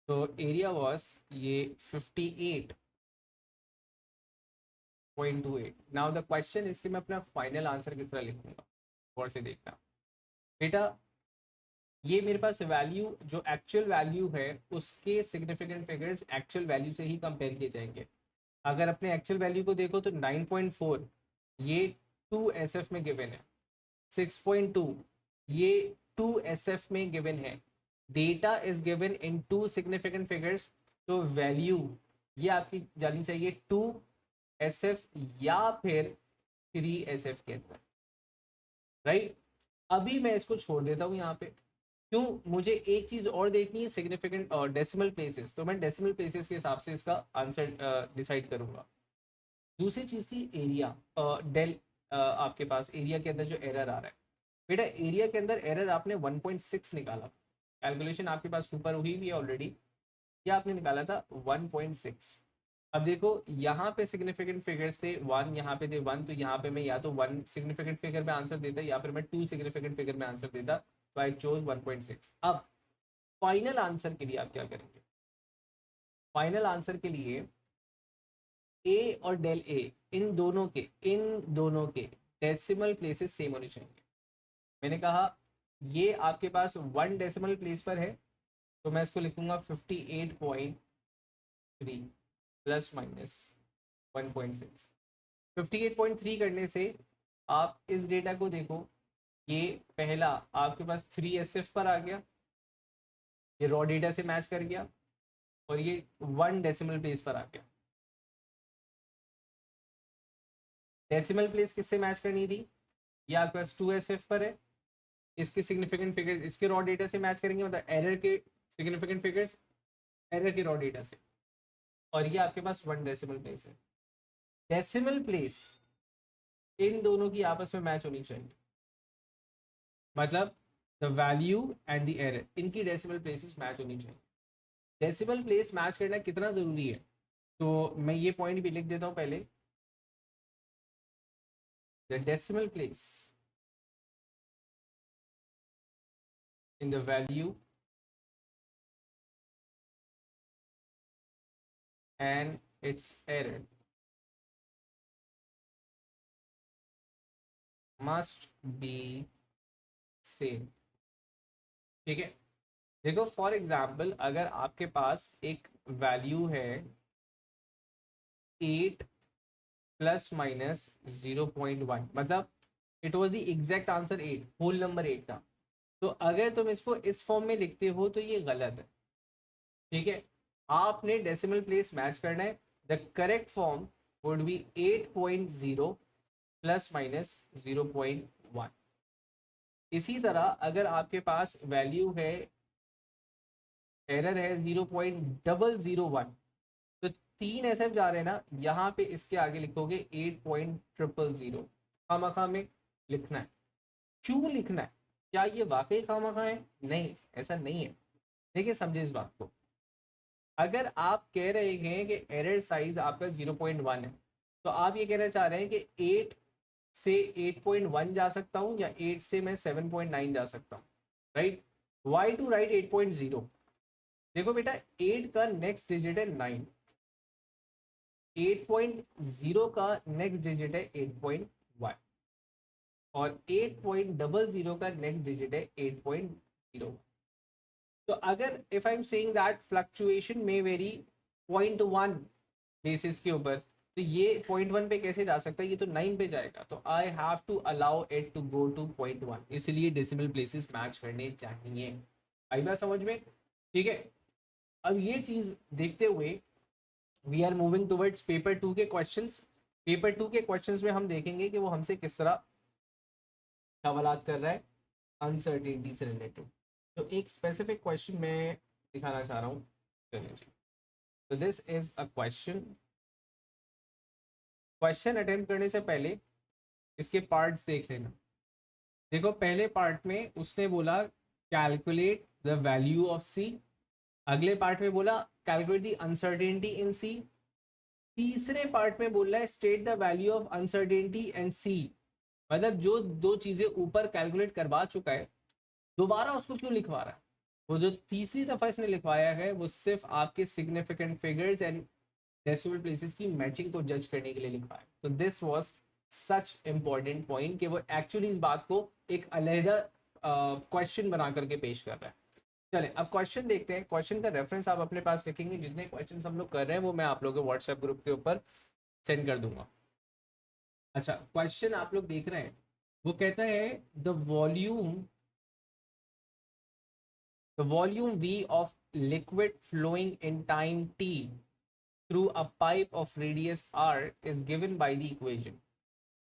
[SPEAKER 1] तो एरिया वॉज ये 58.28। नाउ द क्वेश्चन इज कि मैं अपना फाइनल आंसर किस तरह लिखूंगा, गौर से देखना बेटा। ये मेरे पास वैल्यू जो एक्चुअल वैल्यू है उसके सिग्निफिकेंट फिगर्स एक्चुअल वैल्यू से ही कंपेयर किए जाएंगे। अगर अपने एक्चुअल वैल्यू को देखो तो 9.4 ये 2 एस एफ में गिवन है, 6.2 ये 2 एस एफ में गिवन है। Data is given in 2 significant figures, तो वैल्यू ये आपकी जानी चाहिए 2 एस एफ या फिर 3 एस एफ के अंदर। राइट, अभी मैं इसको छोड़ देता हूँ यहाँ पे। क्यों, मुझे एक चीज और देखनी है, सिग्निफिकेंट और डेसिमल प्लेसेस, तो मैं डेसिमल प्लेसेस के हिसाब से इसका आंसर डिसाइड करूंगा। दूसरी चीज थी एरिया, डेल। आपके पास एरिया के अंदर जो एरर आ रहा है बेटा, एरिया के अंदर एरर आपने 1.6 निकाला, कैलकुलेशन आपके पास ऊपर हुई भी है ऑलरेडी, या आपने निकाला था 1.6। अब देखो यहाँ पे सिग्निफिकेंट फिगर्स थे 1, यहाँ पे थे 1, तो यहाँ पे मैं या तो 1 सिग्निफिकेंट फिगर में आंसर देता या फिर मैं 2 सिग्निफिकेंट फिगर में आंसर देता। तो आई चोज 1.6। अब फाइनल आंसर के लिए आप क्या करेंगे, फाइनल आंसर के लिए ए और डेल ए, इन दोनों के डेसिमल प्लेसेस सेम होने चाहिए। मैंने कहा ये आपके पास 1 डेसिमल प्लेस पर है, तो मैं इसको लिखूंगा 58.3 प्लस माइनस 1.6। 58.3 करने से आप इस डेटा को देखो, ये पहला आपके पास 3SF पर आ गया, ये रॉ डेटा से मैच कर गया, और ये 1 डेसिमल प्लेस पर आ गया। डेसिमल प्लेस किससे मैच करनी थी, ये आपके पास 2SF पर है, इसके सिग्निफिकेंट फिगर्स इसके रॉ डेटा से मैच करेंगे, मतलब एरर के सिग्निफिकेंट फिगर्स एरर के रॉ डेटा से, और ये आपके पास 1 डेसिमल प्लेस है। डेसिमल प्लेस इन दोनों की आपस में मैच होनी चाहिए, मतलब the value and the error, इनकी डेसिमल प्लेसेस मैच होनी चाहिए। डेसिमल प्लेस मैच करना कितना ज़रूरी है, तो मैं ये पॉइंट भी लिख देता हूँ पहले। The decimal place in the value and it's error must be same. ठीक है, देखो फॉर एग्जाम्पल अगर आपके पास एक वैल्यू है 8 प्लस माइनस 0.1, मतलब it was the exact answer 8, whole number 8 था। तो अगर तुम इसको इस फॉर्म में लिखते हो तो ये गलत है, ठीक है। आपने डेसिमल प्लेस मैच करना है। The correct form would be 8.0 plus minus 0.1। इसी तरह अगर आपके पास वैल्यू है, एरर है 0.001, तो 3 ऐसे जा रहे हैं ना, यहाँ पे इसके आगे लिखोगे 8.000। खामखा में लिखना है। क्यों लिखना है? क्या ये वाकई खामखा है? नहीं, ऐसा नहीं है। देखिए समझे इस बात को। अगर आप कह रहे हैं कि एरर साइज आपका 0.1 है, तो आप ये कहना चाह रहे हैं कि 8 से 8.1 जा सकता हूँ, या 8 से मैं 7.9 जा सकता हूँ, राइट। Y to right 8.0? देखो बेटा, 8 का नेक्स्ट डिजिट है 9, 8.0 का नेक्स्ट डिजिट है 8.1, और 8.00 का नेक्स्ट डिजिट है 8.0। तो अगर if I am saying that fluctuation में वेरी 0.1 बेसिस के ऊपर, तो ये 0.1 पे कैसे जा सकता है? ये तो 9 पे जाएगा। तो I have to allow it to go to 0.1, इसलिए डेसिमल प्लेसेस मैच करने चाहिए। आई बात समझ में? ठीक है। अब ये चीज देखते हुए we are moving towards paper 2 के क्वेश्चंस। पेपर 2 के क्वेश्चंस में हम देखेंगे कि वो हमसे किस तरह सवालात कर रहा है अनसर्टेनिटी से रिलेटेड। तो एक स्पेसिफिक क्वेश्चन मैं दिखाना चाह रहा हूँ। चलिए जी, तो this is a question. Question attempt करने से पहले इसके पार्ट्स देख लेना। देखो, पहले पार्ट में उसने बोला calculate the value of C. अगले पार्ट में बोला calculate the uncertainty in C. तीसरे पार्ट में बोल रहा है state the value of uncertainty and C. मतलब जो दो चीजें ऊपर कैलकुलेट करवा चुका है, दोबारा उसको क्यों लिखवा रहा है? वो जो तीसरी दफा इसने लिखवाया है वो सिर्फ आपके significant figures and decimal places की मैचिंग को जज करने के लिए लिखवाया। तो this was such important point कि वो एक्चुअली इस बात को एक अलहदा क्वेश्चन बना करके पेश कर रहा है। चले अब क्वेश्चन देखते हैं। क्वेश्चन का रेफरेंस आप अपने पास रखेंगे। जितने क्वेश्चन हम लोग कर रहे हैं वो मैं आप लोगों के व्हाट्सएप ग्रुप के ऊपर सेंड कर दूंगा। अच्छा, क्वेश्चन आप लोग देख रहे हैं, वो कहता है the volume V of liquid flowing in time t through a pipe of radius r is given by the equation।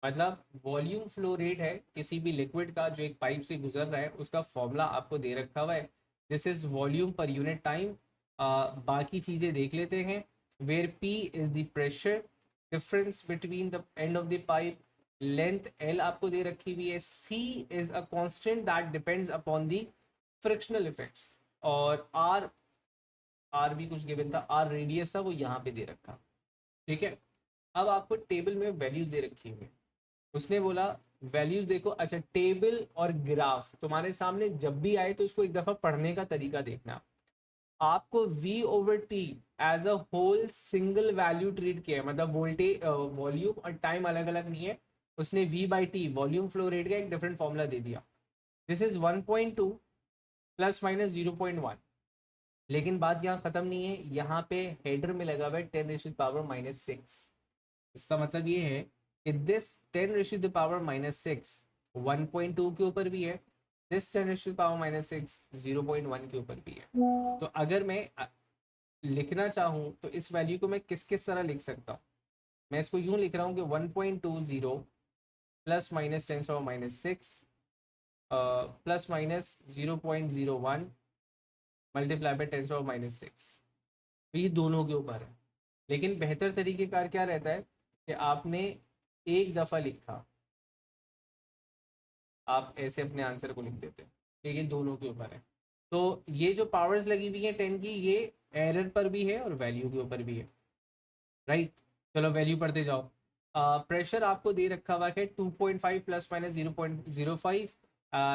[SPEAKER 1] मतलब वॉल्यूम फ्लो रेट है किसी भी लिक्विड का जो एक पाइप से गुजर रहा है, उसका फॉर्मूला आपको दे रखा हुआ है। This is volume per unit time. बाकी चीजें देख लेते हैं। Where P is the pressure difference between the end of the pipe, length L आपको दे रखी हुई है, C is a constant that depends upon the frictional effects, और आर, आर भी कुछ गिवन था, आर रेडियस था, वो यहाँ पे दे रखा। ठीक है। अब आपको टेबल में वैल्यूज दे रखी हुई है। उसने बोला वैल्यूज देखो। अच्छा, टेबल और ग्राफ तुम्हारे सामने जब भी आए तो इसको एक दफा पढ़ने का तरीका देखना। आपको v over T as a whole single value treat किया है, मतलब वोल्टेज वॉल्यूम और टाइम अलग अलग नहीं है। उसने v by T volume flow rate का एक डिफरेंट फॉर्मूला दे दिया। This is 1.2 plus minus 0.1। लेकिन बात यहाँ खत्म नहीं है। यहाँ पे हेडर में लगा हुआ है 10⁻⁻⁶। इसका मतलब ये है कि दिस 10⁻⁻⁶ 1.2 के ऊपर भी है, दिस 10⁻⁻⁶ 0.1 के ऊपर भी है। तो अगर मैं लिखना चाहूँ तो इस वैल्यू को मैं किस किस तरह लिख सकता हूँ? मैं इसको यूं लिख रहा हूँ कि 1.20 plus minus 10⁻⁻⁶ plus minus 0.01 multiply by 10⁻⁶। तो ये दोनों के ऊपर है। लेकिन बेहतर तरीकेकार क्या रहता है कि आपने एक दफ़ा लिखा, आप ऐसे अपने आंसर को लिख देते हैं कि ये दोनों के ऊपर है। तो ये जो पावर्स लगी हुई है 10 की, ये एरर पर भी है और वैल्यू के ऊपर भी है, राइट। चलो वैल्यू पढ़ते जाओ। प्रेशर आपको दे रखा हुआ है 2.5 प्लस माइनस 0.05,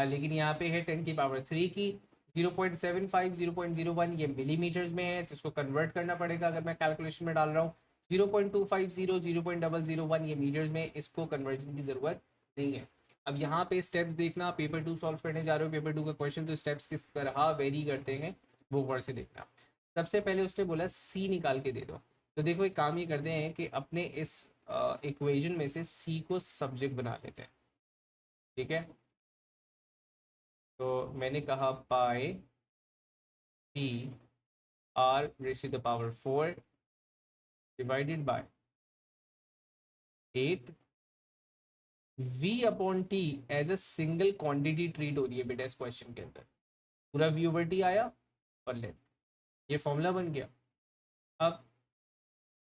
[SPEAKER 1] लेकिन यहाँ पे है 10⁻³ की। 0.75 0.01 ये मिलीमीटर्स में है, तो इसको कन्वर्ट करना पड़ेगा अगर मैं कैलकुलेशन में डाल रहा हूँ। 0.250 0.001 ये मीटर्स में, इसको कन्वर्जन की ज़रूरत नहीं है। अब यहाँ पे स्टेप्स देखना, पेपर 2 सॉल्व करने जा रहे हो, पेपर 2 का क्वेश्चन, तो स्टेप्स किस तरह वेरी करते हैं वो वर्ड से देखना। सबसे पहले उसने बोला सी निकाल के दे दो। तो देखो एक काम ये करते हैं कि अपने इस इक्वेशन में से सी को सब्जेक्ट बना लेते हैं, ठीक है। तो मैंने कहा pi P R raised to the power 4 divided by 8 v upon T as a single quantity treat हो रही है बेटा इस क्वेश्चन के अंदर। पूरा v ओवर टी आया और लेंथ, ये फॉर्मूला बन गया। अब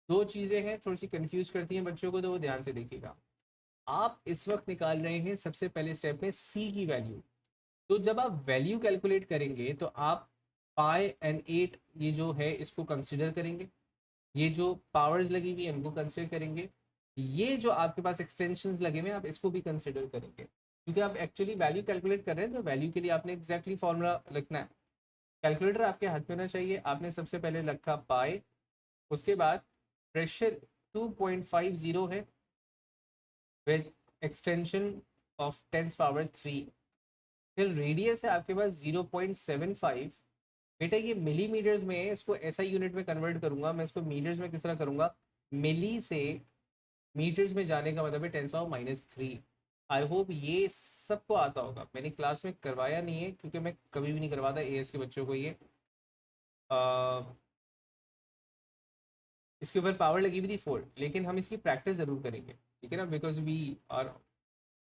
[SPEAKER 1] दो चीज़ें हैं थोड़ी सी कंफ्यूज करती हैं बच्चों को, तो वो ध्यान से देखिएगा। आप इस वक्त निकाल रहे हैं सबसे पहले स्टेप में c की वैल्यू। तो जब आप वैल्यू कैलकुलेट करेंगे तो आप पाई एंड 8 ये जो है इसको कंसिडर करेंगे, ये जो पावर्स लगी हुई है इनको कंसिडर करेंगे, ये जो आपके पास एक्सटेंशंस लगे हुए हैं आप इसको भी कंसिडर करेंगे, क्योंकि आप एक्चुअली वैल्यू कैलकुलेट कर रहे हैं तो वैल्यू के लिए आपने एग्जैक्टली फॉर्मूला लिखना है। कैलकुलेटर आपके हाथ में होना चाहिए। आपने सबसे पहले लिखा पाई, उसके बाद प्रेशर 2.50 है विद एक्सटेंशन ऑफ 10 पावर 3, फिर रेडियस है आपके पास 0.75। बेटा ये मिलीमीटर्स में है, इसको ऐसा यूनिट में कन्वर्ट करूंगा मैं, इसको मीटर्स में किस तरह करूंगा, मिली से मीटर्स में जाने का मतलब है 10⁻³ आई होप ये सबको आता होगा। मैंने क्लास में करवाया नहीं है क्योंकि मैं कभी भी नहीं करवाता एएस के बच्चों को ये। इसके ऊपर पावर लगी हुई थी 4, लेकिन हम इसकी प्रैक्टिस ज़रूर करेंगे, ठीक है ना, because we are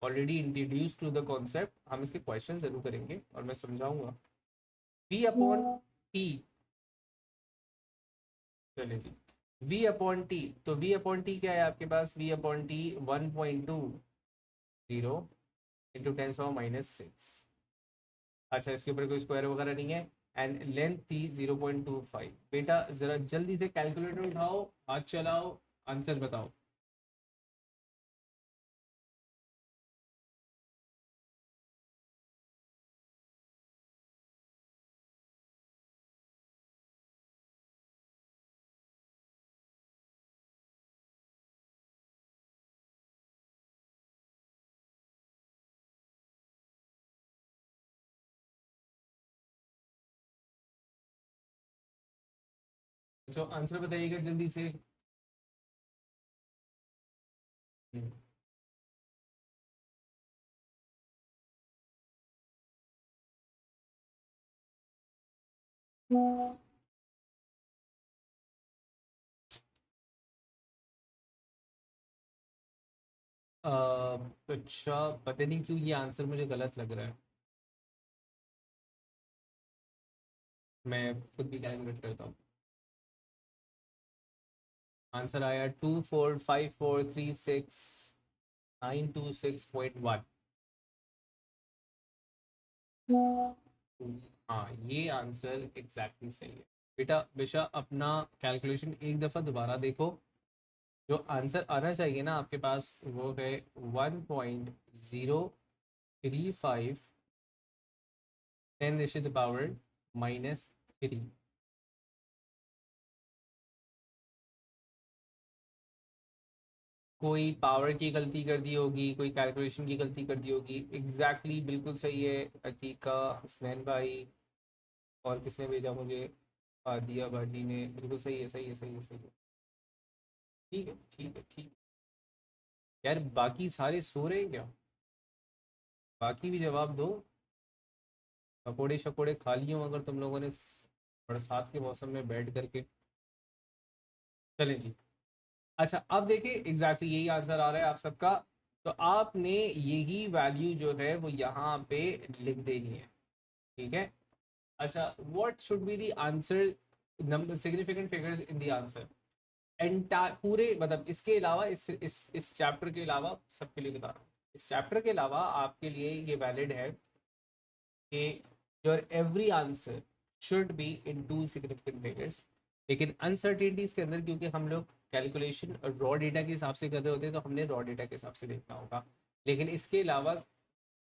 [SPEAKER 1] already introduce to the concept. हम इसके क्वेश्चन ज़रूर करेंगे और मैं समझाऊंगा। v अपॉन टी, चले जी, v अपॉन टी, तो v अपॉन टी क्या है आपके पास, v अपॉन टी 1.20 इंटू 10⁻⁻6। अच्छा इसके ऊपर कोई स्क्वायर वगैरह नहीं है। एंड लेंथ थी 0.25। बेटा ज़रा जल्दी से कैलकुलेटर उठाओ, हाथ चलाओ, आंसर बताओ। जो आंसर बताइएगा जल्दी से। अच्छा पता नहीं क्यों ये आंसर मुझे गलत लग रहा है, मैं खुद भी कैलकुलेट करता हूँ। आंसर आया 245436 926.1। हाँ ये आंसर एग्जैक्टली सही है। बेटा बेशा अपना कैलकुलेशन एक दफ़ा दोबारा देखो, जो आंसर आना चाहिए ना आपके पास वो है 1.035 10⁻⁻³ कोई पावर की गलती कर दी होगी, कोई कैलकुलेशन की गलती कर दी होगी। एग्जैक्टली बिल्कुल सही है अतीका, हसनैन भाई, और किसने भेजा मुझे, आदिया बाजी ने, बिल्कुल सही है सही है सही है सही है। ठीक है ठीक है ठीक है। यार बाकी सारे सो रहे हैं क्या, बाकी भी जवाब दो। पकोड़े शकोड़े खा लिए हो अगर तुम लोगों ने बरसात के मौसम में बैठ करके। चलें जी। अच्छा अब देखिए एग्जैक्टली यही आंसर आ रहा है आप सबका। तो आपने यही वैल्यू जो है वो यहाँ पे लिख देनी है, ठीक है। अच्छा what should be the answer, number significant figures in the answer. Entire पूरे मतलब इसके अलावा इस चैप्टर के अलावा सबके लिए बता रहा हूँ, इस चैप्टर के अलावा आपके लिए ये वैलिड है कि your every answer should be in two significant figures. लेकिन अनसर्टेनिटीज के अंदर क्योंकि हम लोग कैलकुलेशन रॉ डेटा के हिसाब से कर रहे होते हैं तो हमने रॉ डेटा के हिसाब से देखना होगा। लेकिन इसके अलावा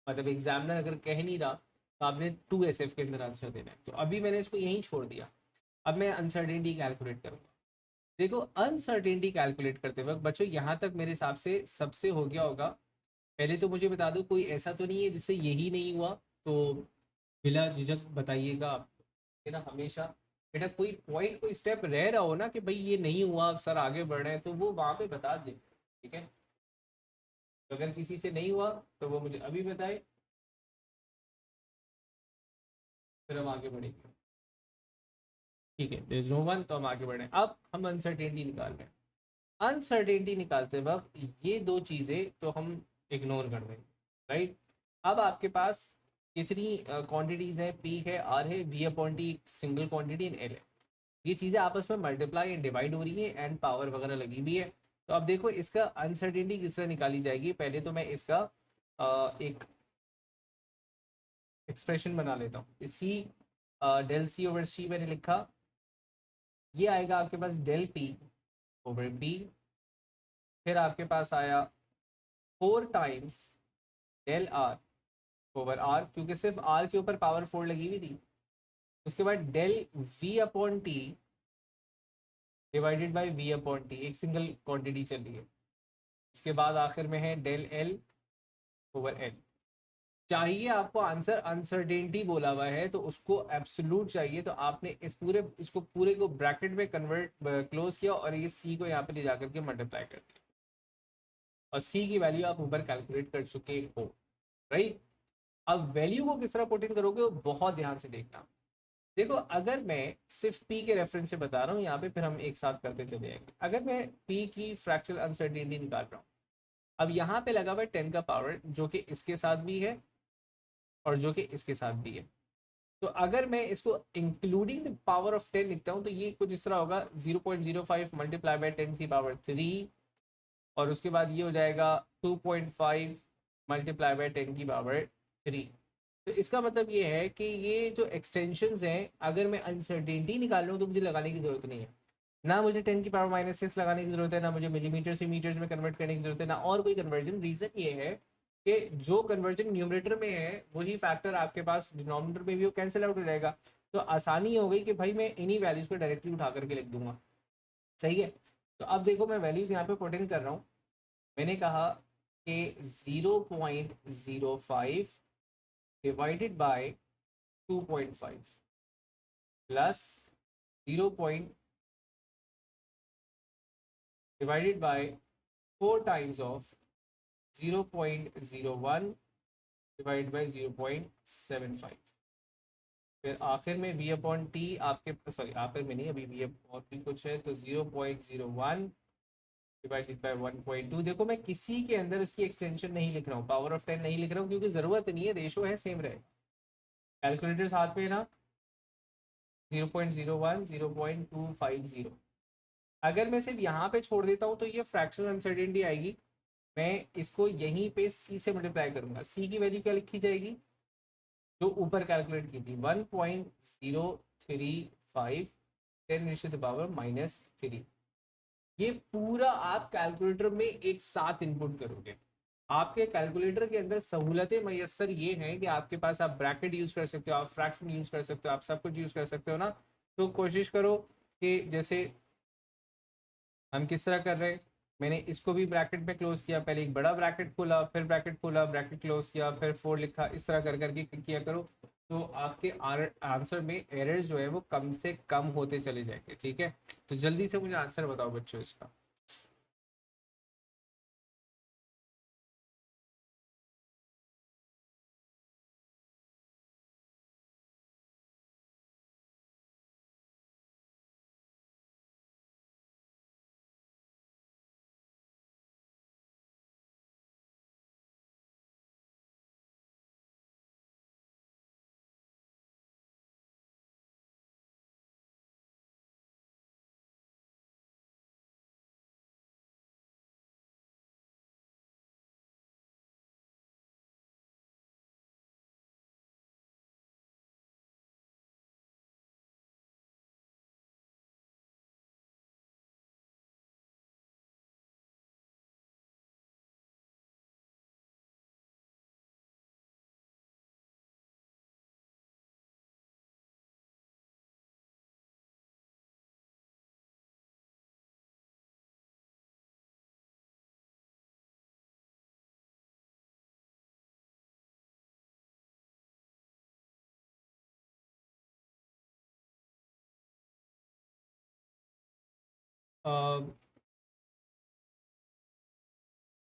[SPEAKER 1] मतलब एग्जामिनर अगर कह नहीं रहा तो आपने 2SF के अंदर आंसर देना है। तो अभी मैंने इसको यहीं छोड़ दिया, अब मैं अनसर्टेनिटी कैलकुलेट करूँगा। देखो अनसर्टेनिटी कैलकुलेट करते वक्त बच्चों यहाँ तक मेरे हिसाब से सबसे हो गया होगा। पहले तो मुझे बता दो कोई ऐसा तो नहीं है जिससे यही नहीं हुआ, तो बिला झिझक बताइएगा आप, है ना। हमेशा बेटा कोई पॉइंट कोई स्टेप रह रहा हो ना कि भाई ये नहीं हुआ, अब सर आगे बढ़ रहे हैं, तो वो वहाँ पे बता दे, ठीक है, तो अगर किसी से नहीं हुआ तो वो मुझे अभी बताए, फिर हम आगे बढ़ेंगे। ठीक है, देयर इज नो वन, तो हम आगे बढ़े। अब हम अनसर्टेनिटी निकाल रहे हैं। अनसर्टेनिटी निकालते वक्त ये दो चीज़ें तो हम इग्नोर कर देंगे, राइट। अब आपके पास कितनी क्वांटिटीज़ हैं, पी है, आर है, V upon T single quantity, and L है। ये चीज़ें आपस में मल्टीप्लाई एंड डिवाइड हो रही है, एंड पावर वगैरह लगी हुई है। तो अब देखो इसका अनसर्टेनिटी किस तरह निकाली जाएगी। पहले तो मैं इसका एक एक्सप्रेशन बना लेता हूँ। सी डेल सी ओवर सी मैंने लिखा, ये आएगा आपके पास डेल पी ओवर बी। फिर आपके पास आया 4 times del R over R, क्योंकि सिर्फ आर के ऊपर पावर 4 लगी हुई थी। उसके बाद del V upon T divided by V upon T, एक सिंगल क्वांटिटी चल रही है। उसके बाद आखिर में है डेल एल ओवर एल। चाहिए आपको आंसर, अनसर्टेनिटी बोला हुआ है तो उसको एब्सोल्यूट चाहिए, तो आपने इसको पूरे को ब्रैकेट में कन्वर्ट क्लोज किया और ये सी को यहाँ पे ले जाकर के मल्टीप्लाई कर दिया, और सी की वैल्यू आप ऊपर कैलकुलेट कर चुके हो, राइट। अब वैल्यू को किस तरह पुट इन करोगे वो बहुत ध्यान से देखना। देखो अगर मैं सिर्फ पी के रेफरेंस से बता रहा हूँ यहाँ पे, फिर हम एक साथ करते चले जाएंगे। अगर मैं पी की फ्रैक्शनल अनसर्टेनिटी निकाल रहा हूँ, अब यहाँ पे लगा हुआ है 10 का पावर, जो कि इसके साथ भी है और जो कि इसके साथ भी है। तो अगर मैं इसको इंक्लूडिंग द पावर ऑफ 10 लिखता हूँ तो ये कुछ इस तरह होगा, 0.05 मल्टीप्लाई बाय 10 की पावर 3, और उसके बाद ये हो जाएगा 2.5 मल्टीप्लाई बाय 10 की पावर 3। तो इसका मतलब ये है कि ये जो एक्सटेंशन हैं, अगर मैं अनसर्टेनिटी निकाल रहा हूँ तो मुझे लगाने की जरूरत नहीं है। ना मुझे 10 की पावर -6 लगाने की जरूरत है, ना मुझे मिलीमीटर से मीटर्स में कन्वर्ट करने की जरूरत है, ना और कोई कन्वर्जन। रीजन ये है कि जो कन्वर्जन न्यूमरेटर में है वही फैक्टर आपके पास डिनोमिनेटर में भी वो कैंसिल आउट हो जाएगा। तो आसानी हो गई कि भाई मैं इन्हीं वैल्यूज को डायरेक्टली उठा करके लिख दूंगा। सही है। तो अब देखो मैं वैल्यूज यहाँ पे पुट इन कर रहा हूँ। मैंने कहा कि 0.05 divided by 2.5 plus 0 divided by 4 times of 0.01 divide by 0.75। फिर आखिर में वी अपॉन टी आपके, सॉरी आखिर में नहीं, अभी वी अपॉन टी कुछ है, तो 0.01 डिवाइडेड बाई 1.2। देखो मैं किसी के अंदर उसकी एक्सटेंशन नहीं लिख रहा हूँ, पावर ऑफ 10 नहीं लिख रहा हूँ, क्योंकि ज़रूरत नहीं है, रेशो है सेम रहे। कैलकुलेटर साथ में ना, 0.01 0.250। अगर मैं सिर्फ यहाँ पे छोड़ देता हूँ तो ये फ्रैक्शनल अनसर्टेनिटी आएगी। मैं इसको यहीं पे सी से मल्टीप्लाई करूंगा। सी की वैल्यू क्या लिखी जाएगी, जो ऊपर कैलकुलेट की थी, 1.035 10⁻³ ये पूरा आप कैलकुलेटर में एक साथ इनपुट करोगे। आपके कैलकुलेटर के अंदर सहूलतें मैसर ये हैं कि आपके पास आप ब्रैकेट यूज कर सकते हो, आप फ्रैक्शन यूज कर सकते हो, आप सब कुछ यूज कर सकते हो ना। तो कोशिश करो कि जैसे हम किस तरह कर रहे हैं, मैंने इसको भी ब्रैकेट में क्लोज किया, पहले एक बड़ा ब्रैकेट खोला, फिर ब्रैकेट खोला, ब्रैकेट क्लोज किया, फिर 4 लिखा, इस तरह कर करके किया करो। तो आपके आंसर में एरर जो है वो कम से कम होते चले जाएंगे। ठीक है, तो जल्दी से मुझे आंसर बताओ बच्चों इसका।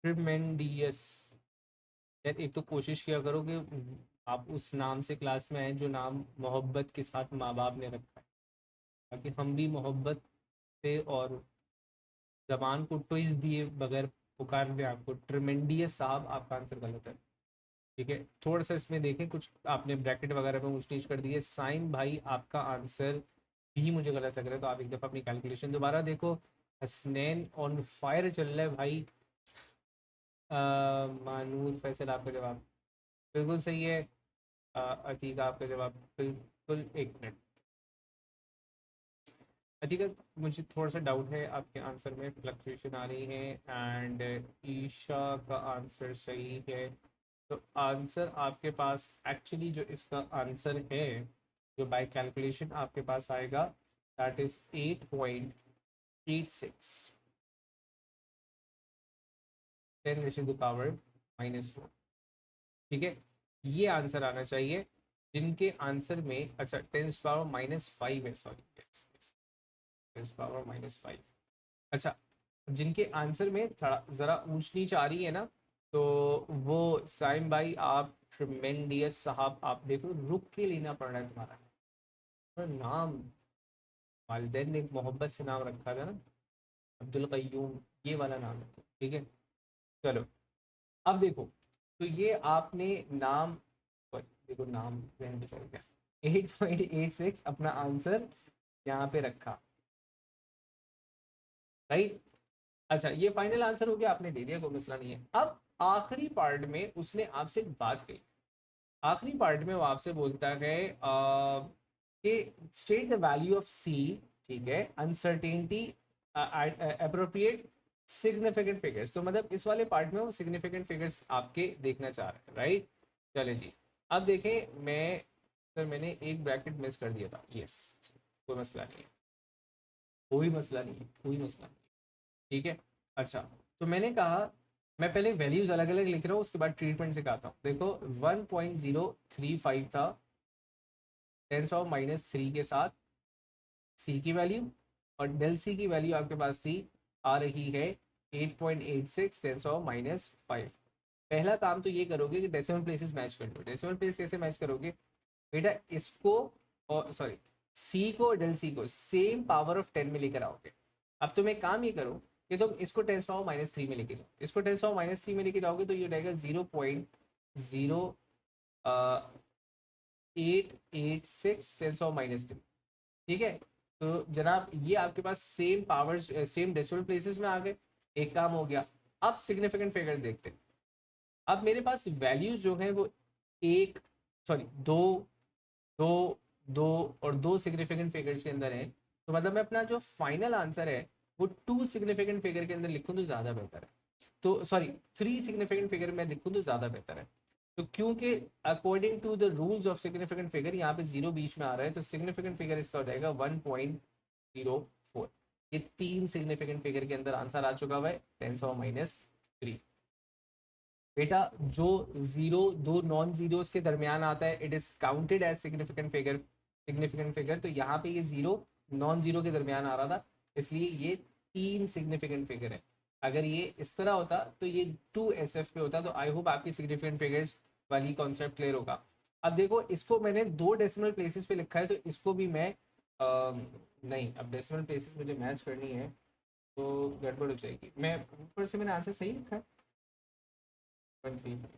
[SPEAKER 1] ट्रिमेंडियस। यार एक तो कोशिश किया करो कि आप उस नाम से क्लास में आए जो नाम मोहब्बत के साथ माँ बाप ने रखा है, ताकि हम भी मोहब्बत से और जबान को ट्विस्ट दिए बगैर पुकार दें आपको। ट्रिमेंडियस साहब, आपका आंसर गलत है। ठीक है, थोड़ा सा इसमें देखें, कुछ आपने ब्रैकेट वगैरह में ऊंच नीच कर दिए। साइम भाई, आपका आंसर भी मुझे गलत लग रहा है, तो आप एक दफ़ा अपनी कैलकुलेशन दोबारा देखो। हसनैन ऑन फायर चल रहा है भाई। मानूर फैसल, आपका जवाब बिल्कुल सही है। अतीका, आपका जवाब बिल्कुल। एक मिनट अतीका, मुझे थोड़ा सा डाउट है, आपके आंसर में फ्लक्चुएशन आ रही है। एंड ईशा का आंसर सही है। तो आंसर आपके पास एक्चुअली जो इसका आंसर है, जो बाय कैलकुलेशन आपके पास आएगा, दैट इज 8.86, 10⁻⁻⁴। ठीक है, ये आंसर आना चाहिए। जिनके आंसर में, अच्छा 10⁻⁻5 है, सॉरी, यस, 10⁻⁻5। अच्छा, जिनके आंसर में थोड़ा ज़रा ऊंच नीच आ रही है ना, तो वो साइम भाई, आप ट्रिमेंडियस साहब, आप देखो रुक के लेना पड़ रहा है तुम्हारा नाम। वालिदैन ने एक मोहब्बत से नाम रखा था ना, अब्दुल कय्यूम, ये वाला नाम है। ठीक है, चलो अब देखो। तो ये आपने नाम, देखो नाम रहने पे चल गया। 8.86 अपना आंसर यहाँ पे रखा, राइट। अच्छा, ये फाइनल आंसर हो गया, आपने दे दिया, कोई मसला नहीं है। अब आखिरी पार्ट में उसने आपसे बात कही। आखिरी पार्ट में वो आपसे बोलता है कि स्टेट द वैल्यू ऑफ सी, ठीक है, अनसर्टेनिटी, अप्रोप्रिएट सिग्निफिकेंट फिगर्स। तो मतलब इस वाले पार्ट में वो सिग्निफिकेंट फिगर्स आपके देखना चाह रहे हैं, राइट। चले जी, अब देखें। सर मैंने एक ब्रैकेट मिस कर दिया था, यस, कोई मसला नहीं है, कोई मसला नहीं है, कोई मसला नहीं है। ठीक है, अच्छा, तो मैंने कहा मैं पहले वैल्यूज अलग अलग लिख रहा हूँ, उसके बाद ट्रीटमेंट सिखाता हूँ। देखो 1.035 था 10⁻³ के साथ सी की वैल्यू, और डेल सी की वैल्यू आपके पास थी, आ रही है 8.86 10⁻⁵। पहला काम तो ये करोगे कि डेसिमल प्लेसेस मैच कर लो। डेसिमल प्लेस कैसे मैच करोगे बेटा, इसको, और सॉरी, सी को और डेल सी को सेम पावर ऑफ 10 में लेकर आओगे। अब तुम एक काम ये करो कि तुम इसको 10⁻³ में लेके जाओ। इसको 10⁻³ में लेके जाओगे तो ये हो जाएगा 0.0886 10⁻³। ठीक है, तो जनाब ये आपके पास same power, same decimal places में आ गए। एक काम हो गया। अब सिग्निफिकेंट फिगर देखते हैं। अब मेरे पास वैल्यूज जो है वो एक, सॉरी, दो, दो, दो और दो सिग्निफिकेंट फिगर्स के अंदर है। तो मतलब मैं अपना जो फाइनल आंसर है वो टू सिग्निफिकेंट फिगर के अंदर लिखूं तो ज़्यादा बेहतर है। तो सॉरी, थ्री सिग्निफिकेंट फिगर में लिखूं तो ज़्यादा बेहतर है। तो क्योंकि according to the rules of significant figure यहाँ पे जीरो बीच में आ रहा है, तो सिग्निफिकेंट फिगर इसका हो जाएगा 1.04। ये तीन सिग्निफिकेंट फिगर के अंदर आंसर आ चुका हुआ है 10⁻³ बेटा। जो जीरो दो नॉन जीरोस के दरमियान आता है, it is counted as significant figure. Significant figure, तो यहाँ पे ये जीरो नॉन जीरो के दरमियान आ रहा था, इसलिए ये तीन सिग्निफिकेंट फिगर है। अगर ये इस तरह होता तो ये 2SF पे होता। तो आई होप आपकी सिग्निफिकेंट फिगर्स वाली कॉन्सेप्ट क्लियर होगा। अब देखो, इसको मैंने दो डेसिमल प्लेसेस पे लिखा है, तो इसको भी मैं नहीं, अब डेसिमल प्लेसेस मुझे मैच करनी है तो गड़बड़ हो जाएगी। मैं ऊपर से मैंने आंसर सही लिखा है, 1.35,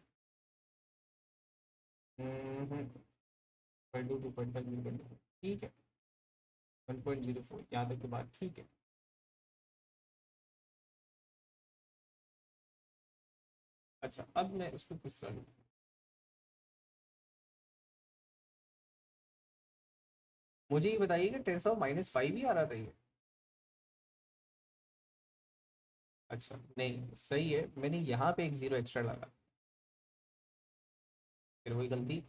[SPEAKER 1] 2.2, 2.5, ठीक है, 1.04, यहाँ तक की बात ठीक है। अच्छा, अब मैं इसको किस तरह लूँ? मुझे ये बताइए कि 10⁻⁻5 ही आ रहा था ये। अच्छा नहीं, सही है, मैंने यहाँ पे एक जीरो एक्स्ट्रा लगा, फिर वही गलती,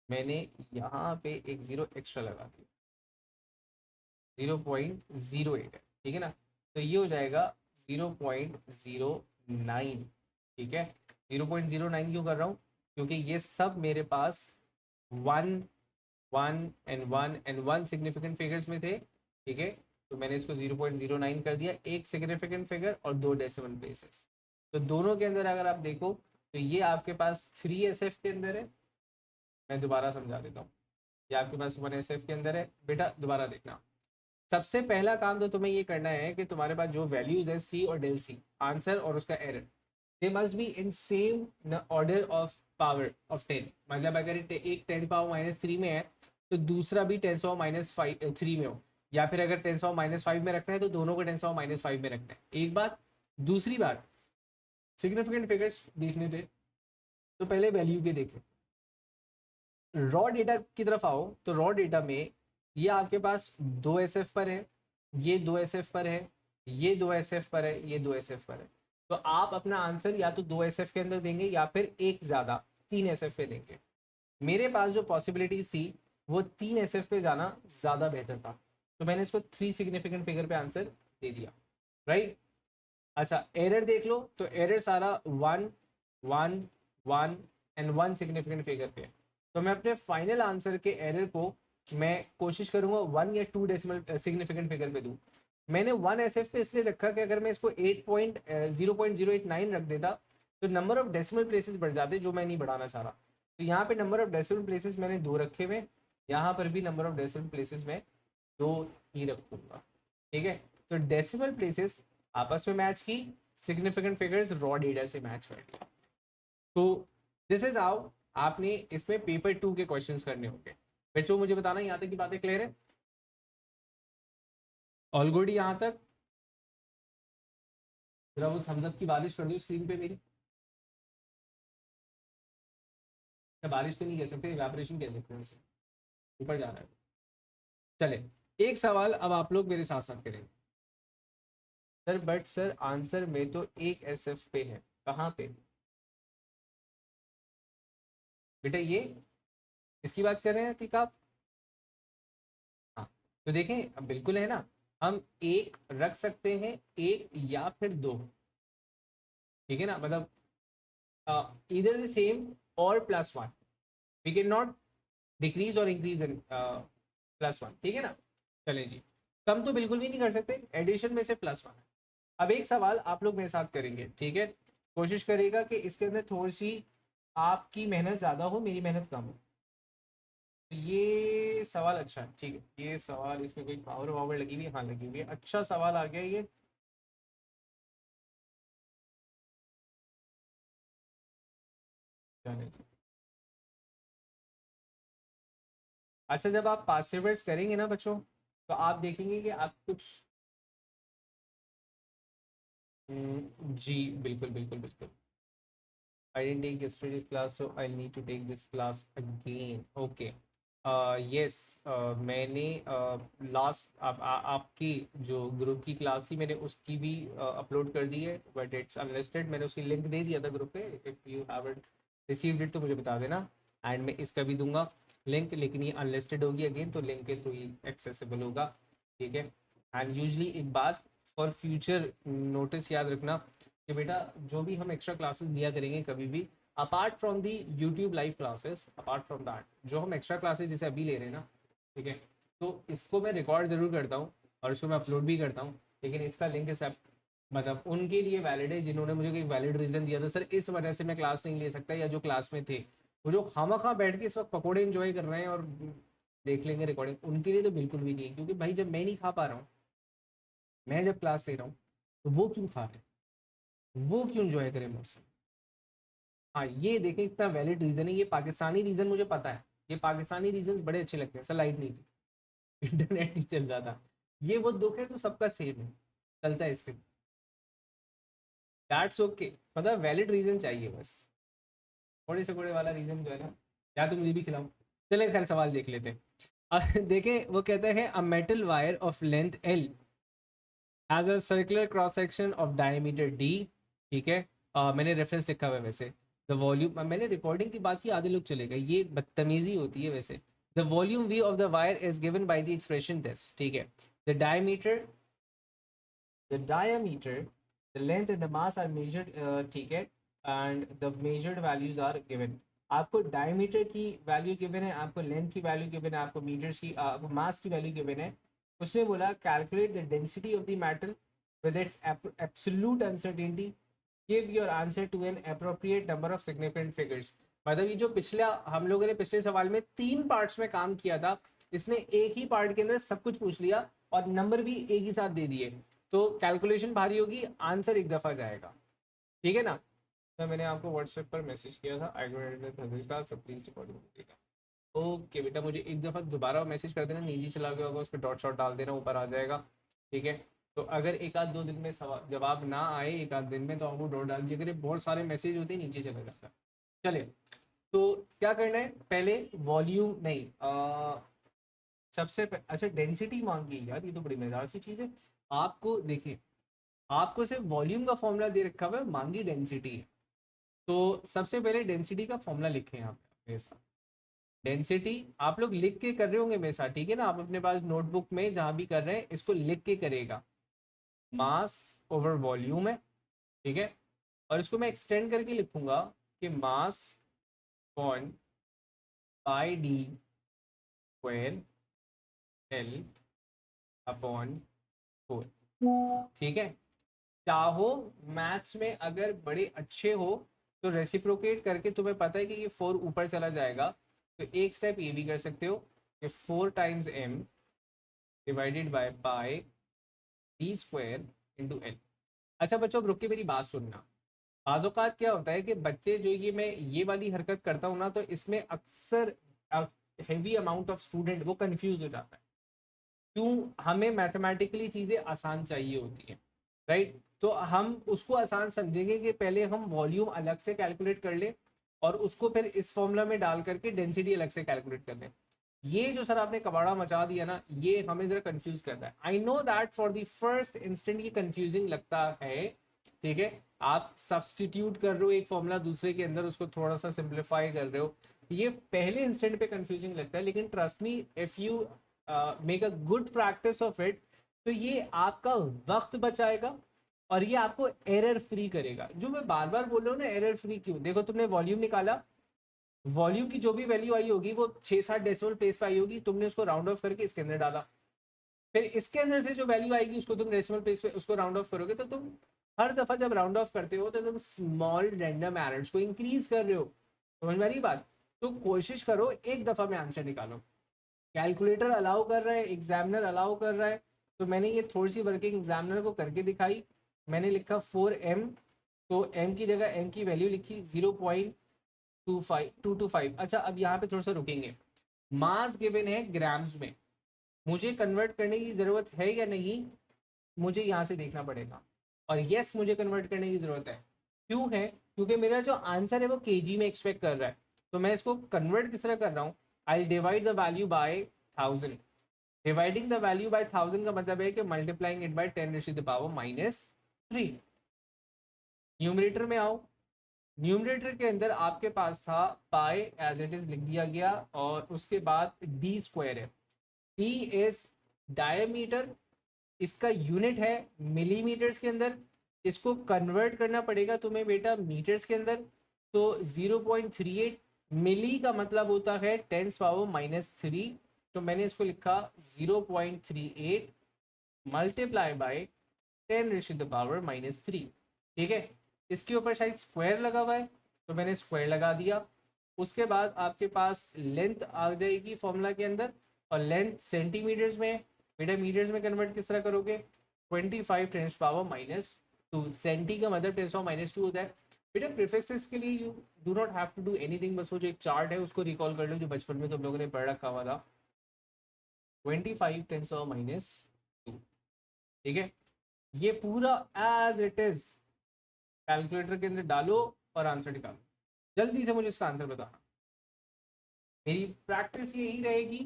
[SPEAKER 1] मैंने यहाँ पे एक जीरो एक्स्ट्रा लगा दिया। 0.08 है, ठीक है ना। तो ये हो जाएगा 0.09। ठीक है, 0.09 क्यों कर रहा हूँ? क्योंकि ये सब मेरे पास वन, वन सिग्निफिकेंट फिगर्स में थे। ठीक है, तो मैंने इसको 0.09 कर दिया, एक सिग्निफिकेंट फिगर और दो डेसिमल प्लेसेस। तो दोनों के अंदर अगर आप देखो तो ये आपके पास 3SF के अंदर है। मैं दोबारा समझा देता हूँ, ये आपके पास 1SF के अंदर है। बेटा दोबारा देखना, सबसे पहला काम तो तुम्हें ये करना है कि तुम्हारे पास जो वैल्यूज है सी और डेल सी, आंसर और उसका error, they must be in same order of power of 10। मतलब अगर एक 10⁻³ में है तो दूसरा भी 10⁻³ में हो, या फिर अगर 10⁻5 में रखना है तो दोनों को 10⁻5 में रखना है। एक बात। दूसरी बात, सिग्निफिकेंट फिगर्स देखने थे तो पहले वैल्यू के देख लो। रॉ डेटा की तरफ आओ तो रॉ डेटा में ये आपके पास 2SF पर है, ये 2SF पर है, ये 2SF पर है, ये 2SF पर है। तो आप अपना आंसर या तो 2SF के अंदर देंगे या फिर एक ज़्यादा 3SF पे देंगे। मेरे पास जो पॉसिबिलिटीज थी वो 3SF पे जाना ज़्यादा बेहतर था, तो मैंने इसको 3 सिग्निफिकेंट फिगर पे आंसर दे दिया। राइट। अच्छा, एरर देख लो तो एरर सारा 1 1 1 एंड 1 सिग्निफिकेंट फिगर पे है। तो मैं अपने फाइनल आंसर के एरर को मैं कोशिश करूंगा 1 या 2 डेसिमल सिग्निफिकेंट फिगर पे दूं। मैंने 1SF पे इसलिए रखा कि अगर मैं इसको 8.0.089 रख देता तो नंबर ऑफ डेसिमल प्लेसेस बढ़ जाते, जो मैं नहीं बढ़ाना चाह रहा। तो यहाँ पे नंबर ऑफ डेसिमल प्लेसेस मैंने 2 रखे हुए, यहाँ पर भी नंबर ऑफ डेसिमल प्लेसेस में 2 ही रखूंगा। ठीक है, तो डेसिमल प्लेसेस आपस में मैच की, सिग्निफिकेंट फिगर्स रॉ डेटा से मैच कर लिया। तो दिस इज हाउ आपने इसमें पेपर 2 के क्वेश्चंस करने होंगे। बच्चों मुझे बताना यहाँ तक की बातें क्लियर है? ऑल गुड यहाँ तक? जरा वो थम्स अप की बारिश कर दो स्क्रीन पे मेरी। या बारिश तो नहीं कह सकते, इवेपोरेशन कह सकते हैं उसे, ऊपर जा रहा है। चले, एक सवाल अब आप लोग मेरे साथ साथ करेंगे। सर बट सर आंसर में तो एक SF पे है, कहाँ पे? बेटा ये इसकी बात कर रहे हैं ठीक आप? हाँ, तो देखें अब बिल्कुल है ना, हम एक रख सकते हैं, एक या फिर दो। ठीक है ना, मतलब इधर द सेम और +1, वी कैन नॉट डिक्रीज और इंक्रीज इन +1। ठीक है ना। चलें जी, कम तो बिल्कुल भी नहीं कर सकते, एडिशन में से +1 है। अब एक सवाल आप लोग मेरे साथ करेंगे, ठीक है? कोशिश करेगा कि इसके अंदर थोड़ी सी आपकी मेहनत ज़्यादा हो, मेरी मेहनत कम हो। तो ये सवाल अच्छा है, ठीक है, ये सवाल इसमें कोई पावर वावर लगी हुई है? हाँ लगी हुई है। अच्छा सवाल आ गया ये। जाने दो। अच्छा, जब आप पासिवर्ड्स करेंगे ना बच्चों, तो आप देखेंगे कि आप कुछ जी बिल्कुल बिल्कुल बिल्कुल। I didn't take yesterday's class, so I'll need to take this class again. Okay. Yes, मैंने लास्ट आपकी जो ग्रुप की क्लास थी मैंने उसकी भी अपलोड कर दी है, बट इट्स अनलिस्टेड। मैंने उसकी लिंक दे दिया था ग्रुप पे, if you haven't received it तो मुझे बता देना, एंड मैं इसका भी दूंगा लिंक, लेकिन ये अनलिस्टेड होगी अगेन, तो लिंक के थ्रू ही एक्सेसिबल होगा। ठीक है। एंड यूजली एक बात फॉर फ्यूचर नोटिस याद रखना कि बेटा जो भी हम एक्स्ट्रा क्लासेस दिया करेंगे कभी भी, apart from the YouTube live classes, apart from that जो हम एक्स्ट्रा क्लासेस जैसे अभी ले रहे हैं ना, ठीक है, तो इसको मैं रिकॉर्ड ज़रूर करता हूँ और इसको मैं अपलोड भी करता हूँ, लेकिन इसका लिंक सब मतलब उनके लिए वैलिड है जिन्होंने मुझे कोई वैलिड रीज़न दिया था सर इस वजह से मैं क्लास नहीं ले सकता, या जो क्लास में थे वो जो खामखा बैठ के इस वक्त पकौड़े इन्जॉय कर रहे हैं और देख लेंगे रिकॉर्डिंग, उनके लिए तो बिल्कुल भी नहीं है। क्योंकि भाई जब मैं नहीं खा पा रहा हूँ, मैं जब क्लास ले रहा हूँ, तो वो क्यों खा रहे हैं, वो क्यों इन्जॉय करें मुझसे? हाँ ये देखें इतना वैलिड रीज़न है। ये पाकिस्तानी रीज़न मुझे पता है, ये पाकिस्तानी रीजन बड़े अच्छे लगते हैं। सर लाइट नहीं थी, इंटरनेट नहीं चल रहा था, ये वो दुख है तो सबका सेम है, चलता है इसके। दैट्स ओके, मतलब वैलिड रीज़न चाहिए बस, थोड़े से बड़े वाला रीज़न जो है ना, या तो मुझे भी खिलाओ। चले खैर सवाल देख लेते हैं। देखें वो कहता है a metal wire of length L has a circular cross section of diameter D। ठीक है, मैंने रेफरेंस लिखा हुआ है वैसे। द वॉल्यूम, मैंने रिकॉर्डिंग की बात की, आधे लोग चले गए, ये बदतमीजी होती है वैसे। The volume V of the wire is given by the expression this. ठीक है, the diameter, the length and the mass are measured, ठीक है, and the measured values are given। आपको डायमीटर की वैल्यू गिवन है, आपको लेंथ की value given है, आपको मीटर्स की मास की वैल्यू गिवन है। उसने बोला calculate the density of the metal with its absolute uncertainty. Give your answer to an appropriate number of significant figures. मतलब ये जो पिछला हम लोगों ने पिछले सवाल में 3 पार्ट्स में काम किया था, इसने एक ही पार्ट के अंदर सब कुछ पूछ लिया और नंबर भी एक ही साथ दे दिए, तो कैलकुलेशन भारी होगी, आंसर एक दफा जाएगा। ठीक है ना? तो मैंने आपको व्हाट्सएप पर मैसेज किया था, आई सब प्लीज रिकॉर्डिंग करिएगा। ओके बेटा, मुझे एक दफ़ा दोबारा मैसेज कर देना, निजी चला गया होगा, उस पर डॉट शॉट डाल देना, ऊपर आ जाएगा। ठीक है? तो अगर एक आध दो दिन में जवाब ना आए, एक आध दिन में, तो आपको डॉट डाल दिया करिए, बहुत सारे मैसेज होते हैं, नीचे चला जाता है। चलिए, तो क्या करना है, पहले वॉल्यूम नहीं, अच्छा डेंसिटी मांगी यार, ये तो बड़ी मजेदार सी चीज़ है। आपको देखिए, आपको सिर्फ वॉल्यूम का फॉर्मूला दे रखा हुआ है, मांगी डेंसिटी है। तो सबसे पहले डेंसिटी का फॉर्मूला लिखें यहाँ पे मेरे साथ। डेंसिटी आप लोग लिख के कर रहे होंगे मेरे साथ, ठीक है ना? आप अपने पास नोटबुक में जहां भी कर रहे हैं, इसको लिख के करेगा। मास ओवर वॉल्यूम है, ठीक है? और इसको मैं एक्सटेंड करके लिखूंगा कि mass upon pi D square L upon 4। ठीक है? चाहो मैथ्स में अगर बड़े अच्छे हो तो रेसिप्रोकेट करके तुम्हें पता है कि ये 4 ऊपर चला जाएगा, तो एक स्टेप ये भी कर सकते हो कि 4 times M divided by pi D square into L. अच्छा बच्चों, अब रुक के मेरी बात सुनना। बाज़ क्या होता है कि बच्चे जो ये मैं ये वाली हरकत करता हूँ ना, तो इसमें अक्सर हैवी अमाउंट ऑफ स्टूडेंट वो कंफ्यूज हो जाता है। क्यों? हमें मैथमेटिकली चीज़ें आसान चाहिए होती हैं, राइट? तो हम उसको आसान समझेंगे कि पहले हम वॉल्यूम अलग से कैलकुलेट कर लें और उसको फिर इस फॉर्मूला में डाल करके डेंसिटी अलग से कैलकुलेट कर लें। ये जो सर आपने कबाड़ा मचा दिया ना, ये हमें जरा कंफ्यूज करता है। I know that for the first instant ये कंफ्यूजिंग लगता है, ठीक है? आप सब्सटीट्यूट कर रहे हो एक फॉर्मूला दूसरे के अंदर, उसको थोड़ा सा सिंप्लीफाई कर रहे हो, ये पहले इंस्टेंट पे कंफ्यूजिंग लगता है, लेकिन trust me, if you make a good practice of it, तो ये आपका वक्त बचाएगा और ये आपको एरर फ्री करेगा। जो मैं बार बार बोल रहा हूँ ना, एरर फ्री क्यों? देखो, तुमने वॉल्यूम निकाला, वॉल्यूम की जो भी वैल्यू आई होगी वो 6-7 डेसिमल प्लेस पे आई होगी, तुमने उसको राउंड ऑफ करके इसके अंदर डाला, फिर इसके अंदर से जो वैल्यू आएगी उसको तुम डेसिमल प्लेस पे उसको राउंड ऑफ करोगे, तो तुम हर दफा जब राउंड ऑफ करते हो तो तुम स्मॉल रैंडम एरर्स को इंक्रीज कर रहे हो। समझ में आ रही बात? तो कोशिश करो एक दफा में आंसर निकालो। कैलकुलेटर अलाउ कर रहा है, एग्जामिनर अलाउ कर रहा है, तो मैंने ये थोड़ी सी वर्किंग एग्जामिनर को करके दिखाई। मैंने लिखा 4m, तो m की जगह m की वैल्यू लिखी 0.225। अच्छा, अब यहाँ पे थोड़ा सा रुकेंगे। मास गिवन है ग्राम्स में, मुझे कन्वर्ट करने की ज़रूरत है या नहीं, मुझे यहाँ से देखना पड़ेगा। और यस, मुझे कन्वर्ट करने की ज़रूरत है। क्यों है? क्योंकि मेरा जो आंसर है वो केजी में एक्सपेक्ट कर रहा है, तो मैं इसको कन्वर्ट किस तरह कर रहा हूँ, I divide the value by 1000। Dividing the value by 1000 का मतलब है कि मल्टीप्लाइंग इट बाय 10⁻³ न्यूमरेटर में आओ। न्यूमरेटर के अंदर आपके पास था पाई, एज इट इज लिख दिया गया, और उसके बाद डी स्क्वायर है। डी इज डायमीटर, इसका यूनिट है मिलीमीटर्स के अंदर, इसको कन्वर्ट करना पड़ेगा तुम्हें बेटा मीटर्स के अंदर। तो 0.38 मिली का मतलब होता है 10⁻³ तो मैंने इसको लिखा 0.38 मल्टीप्लाई बाय 10⁻³ ठीक है? इसके ऊपर शायद स्क्वायर लगा हुआ है, तो मैंने स्क्वायर लगा दिया। उसके बाद आपके पास लेंथ आ जाएगी फॉर्मूला के अंदर, और लेंथ सेंटीमीटर्स में, बेटा मीटर्स में कन्वर्ट किस तरह करोगे, 25 × 10⁻²। सेंटी का मतलब 10⁻² होता है। बेटा प्रीफिक्सेस के लिए you do not have to do anything, बस वो जो एक चार्ट है उसको रिकॉल कर लो जो बचपन में तुम लोगों ने पढ़ रखा हुआ था। 25 × 10⁻², ठीक है? ये पूरा एज इट इज कैलकुलेटर के अंदर डालो और आंसर निकालो। जल्दी से मुझे इसका आंसर बताना। मेरी प्रैक्टिस यही रहेगी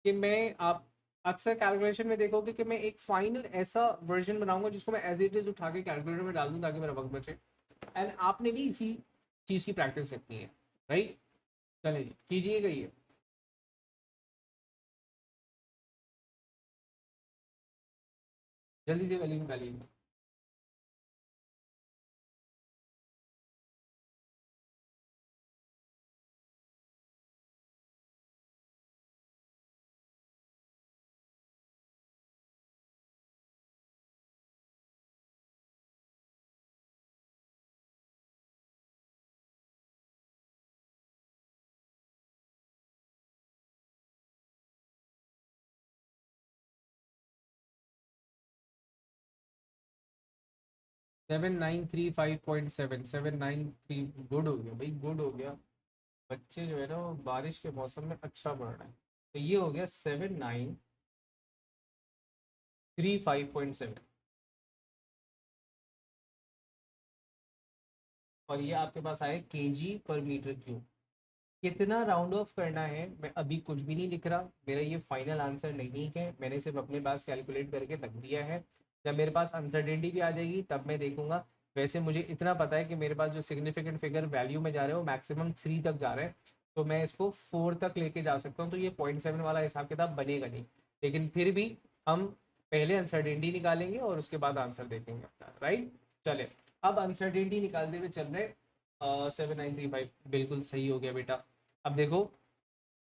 [SPEAKER 1] कि मैं, आप अक्सर कैलकुलेशन में देखोगे कि मैं एक फाइनल ऐसा वर्जन बनाऊंगा जिसको मैं एज इट इज उठा के कैलकुलेटर में डाल दूं ताकि मेरा वक्त बचे। एंड आपने भी इसी चीज़ की प्रैक्टिस रखनी है, राइट? चलिए जी, कीजिएगा ये। जल्दी से वैल्यू निकालिएगा। 7935.7, 793, गुड हो गया भाई, गुड हो गया। बच्चे जो है ना वो बारिश के मौसम में अच्छा पढ़ रहे हैं। तो ये हो गया 7935.7, और ये आपके पास आए केजी पर मीटर क्यूब। कितना राउंड ऑफ करना है मैं अभी कुछ भी नहीं लिख रहा, मेरा ये फाइनल आंसर नहीं है, मैंने सिर्फ अपने पास कैलकुलेट करके रख दिया है। जब मेरे पास अनसर्टेनिटी भी आ जाएगी तब मैं देखूंगा। वैसे मुझे इतना पता है कि मेरे पास जो सिग्निफिकेंट फिगर वैल्यू में जा रहे हैं वो मैक्सिमम 3 तक जा रहे हैं, तो मैं इसको 4 तक लेके जा सकता हूँ, तो ये 0.7 वाला हिसाब किताब बनेगा नहीं। लेकिन फिर भी हम पहले अनसर्टेनिटी निकालेंगे और उसके बाद आंसर देखेंगे अपना, राइट। चले, अब अनसर्टेनिटी निकालते हुए चल रहे 7935, बिल्कुल सही हो गया बेटा। अब देखो,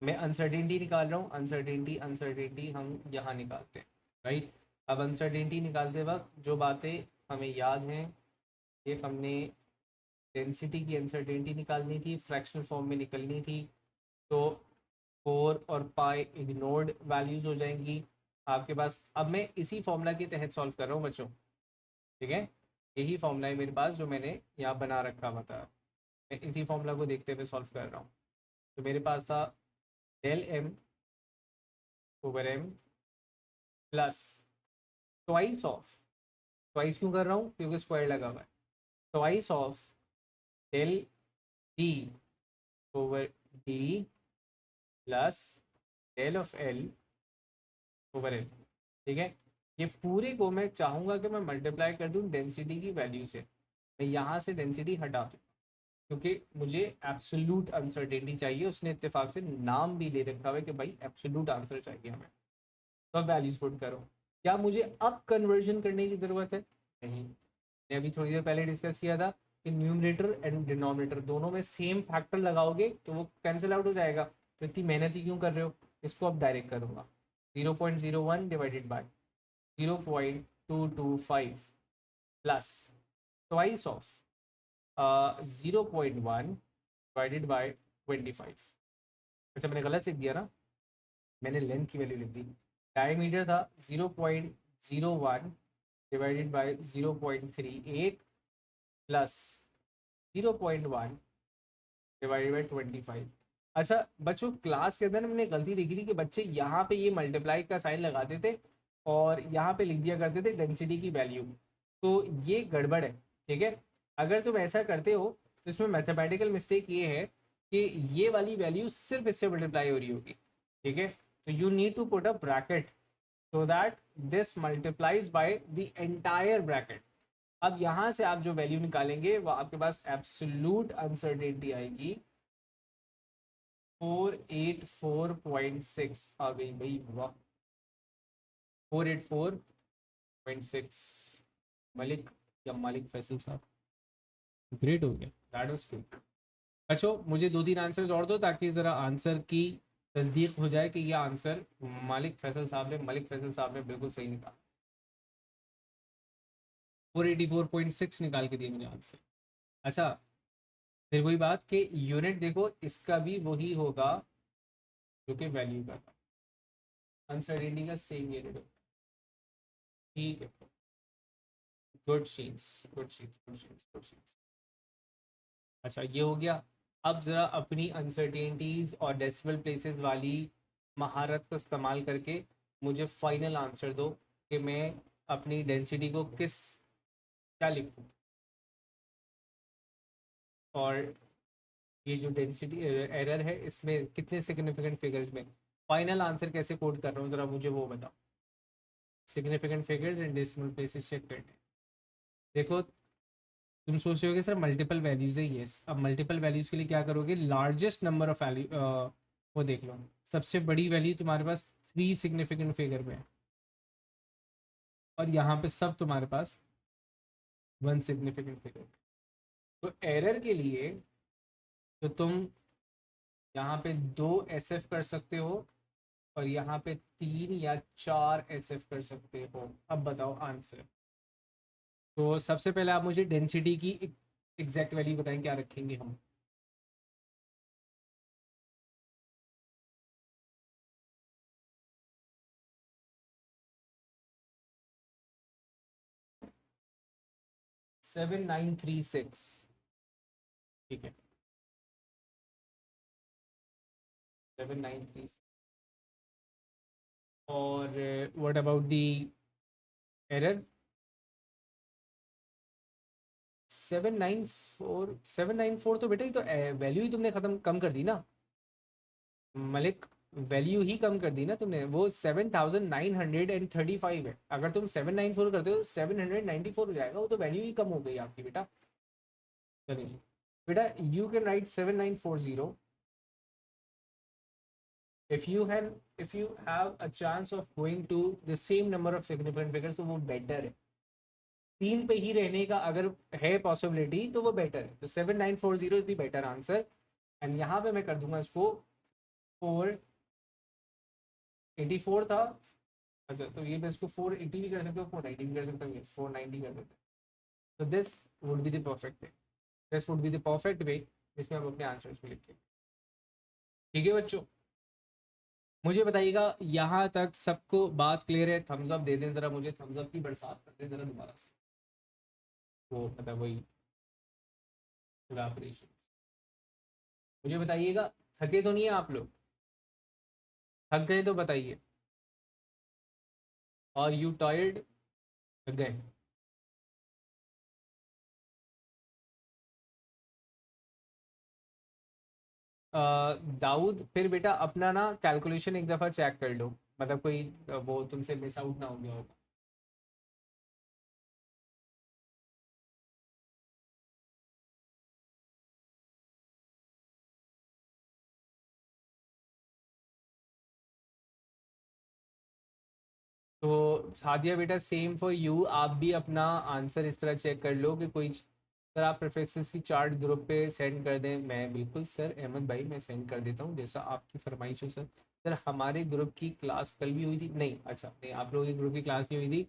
[SPEAKER 1] मैं अनसर्टेनिटी निकाल रहा हूँ, अनसर्टेनिटी अनसर्टेनिटी हम यहाँ निकालते हैं, राइट। अब अनसर्टेनिटी निकालते वक्त जो बातें हमें याद हैं, ये हमने डेंसिटी की अनसर्टेनिटी निकालनी थी, फ्रैक्शनल फॉर्म में निकलनी थी। तो 4 और पाई इग्नोर्ड वैल्यूज हो जाएंगी आपके पास। अब मैं इसी फॉर्मूला के तहत सॉल्व कर रहा हूँ बच्चों, ठीक है। यही फॉर्मूला है मेरे पास जो मैंने यहाँ बना रखा हुआ था, मैं इसी फॉर्मूला को देखते हुए सॉल्व कर रहा हूँ। तो मेरे पास था del M over M plus twice of, twice क्यों कर रहा हूँ क्योंकि स्क्वायर लगा हुआ है, twice of del D over D plus del of L over L, ठीक है। ये पूरे को मैं चाहूँगा कि मैं मल्टीप्लाई कर दूँ डेंसिटी की वैल्यू से, मैं यहाँ से डेंसिटी हटा दूँ क्योंकि मुझे एब्सोल्यूट अनसर्टेनिटी चाहिए। उसने इत्तेफाक से नाम भी ले रखा है कि भाई एब्सोल्यूट आंसर चाहिए हमें। तो अब वैल्यूज पुट करो। क्या मुझे अब कन्वर्जन करने की ज़रूरत है? नहीं। मैंने अभी थोड़ी देर पहले डिस्कस किया था कि न्यूमरेटर एंड डिनोमिनेटर दोनों में सेम फैक्टर लगाओगे तो वो कैंसिल आउट हो जाएगा, तो इतनी मेहनत ही क्यों कर रहे हो। इसको अब डायरेक्ट करूँगा, 0.01 divided by 0.225 plus twice of 0.1 divided by 25। अच्छा मैंने गलत लिख दिया ना, मैंने लेंथ की वैल्यू लिख दी। डायमीटर था 0.01 divided by 0.38 plus 0.1 divided by 25। अच्छा बच्चों, क्लास के अंदर मैंने गलती देखी थी कि बच्चे यहाँ पे ये मल्टीप्लाई का साइन लगाते थे और यहाँ पे लिख दिया करते थे डेंसिटी की वैल्यू, तो ये गड़बड़ है, ठीक है। अगर तुम ऐसा करते हो तो इसमें मैथमेटिकल मिस्टेक ये है कि ये वाली वैल्यू सिर्फ इससे मल्टीप्लाई हो रही होगी, ठीक है। तो you need to put a bracket so that this multiplies by the entire bracket. अब यहाँ से आप जो वैल्यू निकालेंगे वो आपके पास एब्सोल्यूट अनसर्टेनिटी आएगी 484.6 आ गई भाई, वाह। 484.6, मलिक या मालिक फैसल साहब, ग्रेट हो गया, दैट वाज क्विक। अच्छा मुझे 2-3 आंसर्स और दो ताकि ज़रा आंसर की तस्दीक हो जाए कि ये आंसर मलिक फैसल साहब ने बिल्कुल सही निकाला। 484.6 निकाल के दिए मुझे आंसर। अच्छा, फिर वही बात कि यूनिट देखो इसका भी वही होगा जो कि वैल्यू का था, अनसर्टेनिटी का सेम यूनिट होगा, ठीक है। Good sheets, good sheets, good sheets, good sheets. अच्छा ये हो गया। अब ज़रा अपनी अनसर्टेनिटीज़ और डेसिमल प्लेसेस वाली महारत का इस्तेमाल करके मुझे फाइनल आंसर दो कि मैं अपनी डेंसिटी को किस क्या लिखूँ, और ये जो डेंसिटी एरर है इसमें कितने सिग्निफिकेंट फिगर्स में फाइनल आंसर कैसे कोड कर रहा हूँ, ज़रा मुझे वो बताओ। Significant figures and decimal places check करने। देखो तुम सोच रहे हो कि सर मल्टीपल वैल्यूज है, यस। अब मल्टीपल वैल्यूज के लिए क्या करोगे, लार्जेस्ट नंबर ऑफ वैल्यू वो देख लो, सबसे बड़ी वैल्यू तुम्हारे पास 3 सिग्निफिकेंट फिगर में है और यहाँ पे सब तुम्हारे पास 1 सिग्निफिकेंट फिगर। तो एरर के लिए तो तुम यहाँ पे 2 SF कर सकते हो और यहाँ पे 3 या 4 SF कर सकते हो। अब बताओ आंसर। तो सबसे पहले आप मुझे डेंसिटी की एग्जैक्ट वैल्यू बताएं, क्या रखेंगे हम। 7936, ठीक है, 793। और व्हाट अबाउट द एरर? 794 तो बेटा, ये तो वैल्यू ही तुमने खत्म कम कर दी ना मलिक, वैल्यू ही कम कर दी ना तुमने। वो 7935 है, अगर तुम 794 करते हो तो 794 हो जाएगा, वो तो वैल्यू ही कम हो गई आपकी बेटा। चलिए जी बेटा, you can write 7940। if you have if you have a chance of going to the same number of significant figures तो वो बेटर है। तीन पे ही रहने का अगर है पॉसिबिलिटी तो वो बेटर है, तो 7940 is the better answer. And यहाँ पे मैं कर दूंगा इसको 484 था। अच्छा, तो ये मैं इसको 480 भी कर सकते हो, 490 भी कर सकता हूँ, यस 490 कर देते हैं। तो this would be the perfect way, this would be the perfect way जिसमें हम अपने आंसर्स को लिखेंगे। ठीक है बच्चों, मुझे बताइएगा यहाँ तक सबको बात क्लियर है? थम्स अप दे दें जरा, मुझे थम्स अप की बरसात कर दें जरा दोबारा से, वो मतलब वही इवेपोरेशन। मुझे बताइएगा, थके तो नहीं है आप लोग? थक गए तो बताइए। और यू टायर्ड? थक गए? दाऊद, फिर बेटा अपना ना कैलकुलेशन एक दफ़ा चेक कर लो, मतलब कोई वो तुमसे मिस आउट ना हो गया होगा। तो सादिया बेटा, सेम फॉर यू, आप भी अपना आंसर इस तरह चेक कर लो कि कोई, सर आप प्रेफिक्सेस की चार्ट ग्रुप पे सेंड कर दें। मैं बिल्कुल सर, अहमद भाई मैं सेंड कर देता हूँ जैसा आपकी फरमाइश हो सर। सर हमारे ग्रुप की क्लास कल भी हुई थी, नहीं अच्छा नहीं, आप लोगों की ग्रुप की क्लास नहीं हुई थी,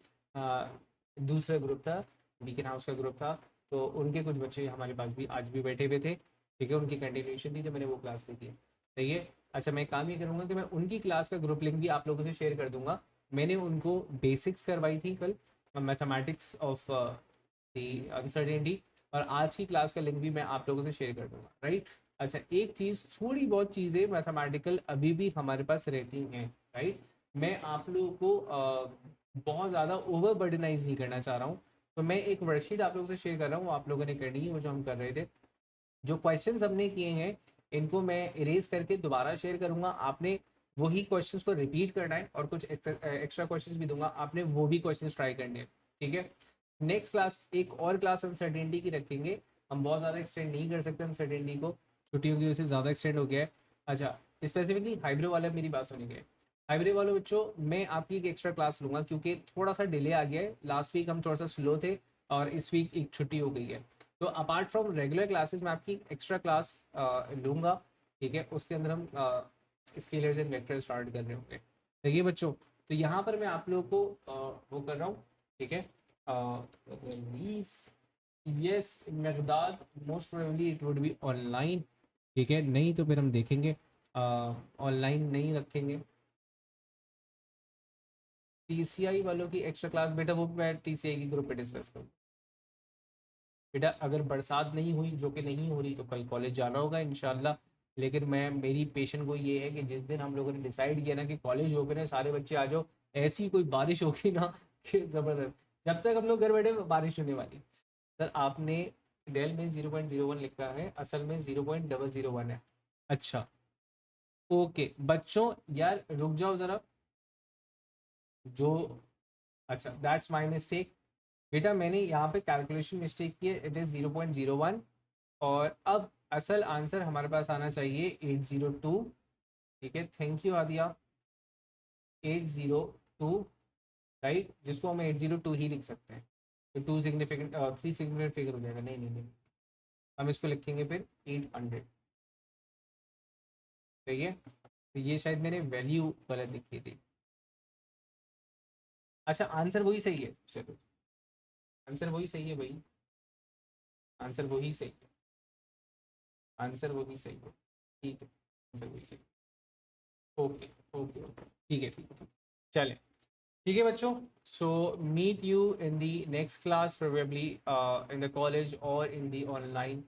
[SPEAKER 1] दूसरा ग्रुप था, बीकन हाउस का ग्रुप था। तो उनके कुछ बच्चे हमारे पास भी आज भी बैठे हुए थे, ठीक है, उनकी कंटिन्यूशन थी तो मैंने वो क्लास ली थी, सही है। अच्छा, मैं काम ये करूँगा कि मैं उनकी क्लास का ग्रुप लिंक भी आप लोगों से शेयर कर दूंगा। मैंने उनको बेसिक्स करवाई थी कल, मैथमेटिक्स ऑफ दी अनसर्टेनिटी, और आज की क्लास का लिंक भी मैं आप लोगों से शेयर कर दूंगा, राइट। अच्छा, एक चीज़, थोड़ी बहुत चीज़ें मैथमेटिकल अभी भी हमारे पास रहती हैं, राइट। मैं आप लोगों को बहुत ज़्यादा ओवर बर्डनाइज नहीं करना चाह रहा हूँ, तो मैं एक वर्कशीट आप लोगों से शेयर कर रहा हूँ, आप लोगों ने करनी है वो जो हम कर रहे थे। जो क्वेश्चंस हमने किए हैं इनको मैं इरेज करके दोबारा शेयर करूंगा, आपने वही क्वेश्चंस को रिपीट करना है, और कुछ एक्स्ट्रा क्वेश्चंस भी दूंगा, आपने वो भी क्वेश्चंस ट्राई करने हैं, ठीक है। नेक्स्ट क्लास, एक और क्लास अनसर्टेनिटी की रखेंगे, हम बहुत ज़्यादा एक्सटेंड नहीं कर सकते अनसर्टेनिटी को, छुट्टियों की वजह से ज़्यादा एक्सटेंड हो गया है। अच्छा, स्पेसिफिकली हाइब्रिड वाले मेरी बात सुनिए, हाइब्रिड वाले बच्चों मैं आपकी एक एक्स्ट्रा क्लास लूंगा क्योंकि थोड़ा सा डिले आ गया है, लास्ट वीक हम थोड़ा सा स्लो थे और इस वीक एक छुट्टी हो गई है। तो अपार्ट फ्रॉम रेगुलर क्लासेस मैं आपकी एक्स्ट्रा क्लास लूँगा, ठीक है, उसके अंदर हम स्केलर्स एंड वेक्टर स्टार्ट कर रहे होंगे। देखिए बच्चों, तो यहाँ पर मैं आप लोगों को वो कर रहा हूँ, ठीक है। Please, yes Miqdad, most probably it would be online, ठीक है, नहीं तो फिर हम देखेंगे, ऑनलाइन नहीं रखेंगे। टीसीआई वालों की एक्स्ट्रा क्लास बेटा, वो मैं टीसीआई की ग्रुप पे डिस्कस करूँ बेटा। अगर बरसात नहीं हुई, जो कि नहीं हो रही, तो कल कॉलेज जाना होगा इंशाल्लाह। लेकिन मैं, मेरी पेशेंट को ये है कि जिस दिन हम लोगों ने डिसाइड किया ना कि कॉलेज ओपन है, सारे बच्चे आ जाओ, ऐसी कोई बारिश होगी ना कि ज़बरदस्त। जब तक हम लोग घर बैठे बारिश होने वाली। सर आपने डेल में 0.01 लिखा है, असल में 0.001 है। अच्छा, ओके बच्चों, यार रुक जाओ ज़रा, जो, अच्छा दैट्स माई मिस्टेक बेटा, मैंने यहाँ पे कैलकुलेशन मिस्टेक की है, इट इज़ 0.01। और अब असल आंसर हमारे पास आना चाहिए 802, ठीक है, थैंक यू आदिया, 802, राइट, जिसको हम 802 ही लिख सकते हैं। तो two significant, three significant figure हो जाएगा, नहीं नहीं नहीं, हम इसको लिखेंगे फिर 800, सही है। तो ये शायद मैंने वैल्यू गलत लिखी थी। अच्छा, आंसर वही सही है, चलो आंसर वही सही है भाई, आंसर वही सही है, आंसर वही सही है, ठीक है, आंसर वही सही है। ओके ओके ओके, ठीक है ठीक है, चले। ठीक है बच्चों, so meet you in the next class, probably in the college और इन दी ऑनलाइन।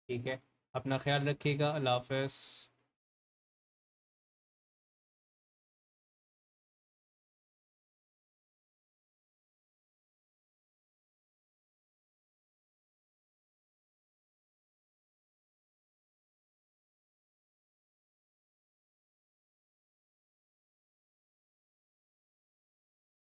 [SPEAKER 1] ठीक है, अपना ख्याल रखिएगा, अल्लाह हाफ़िज़।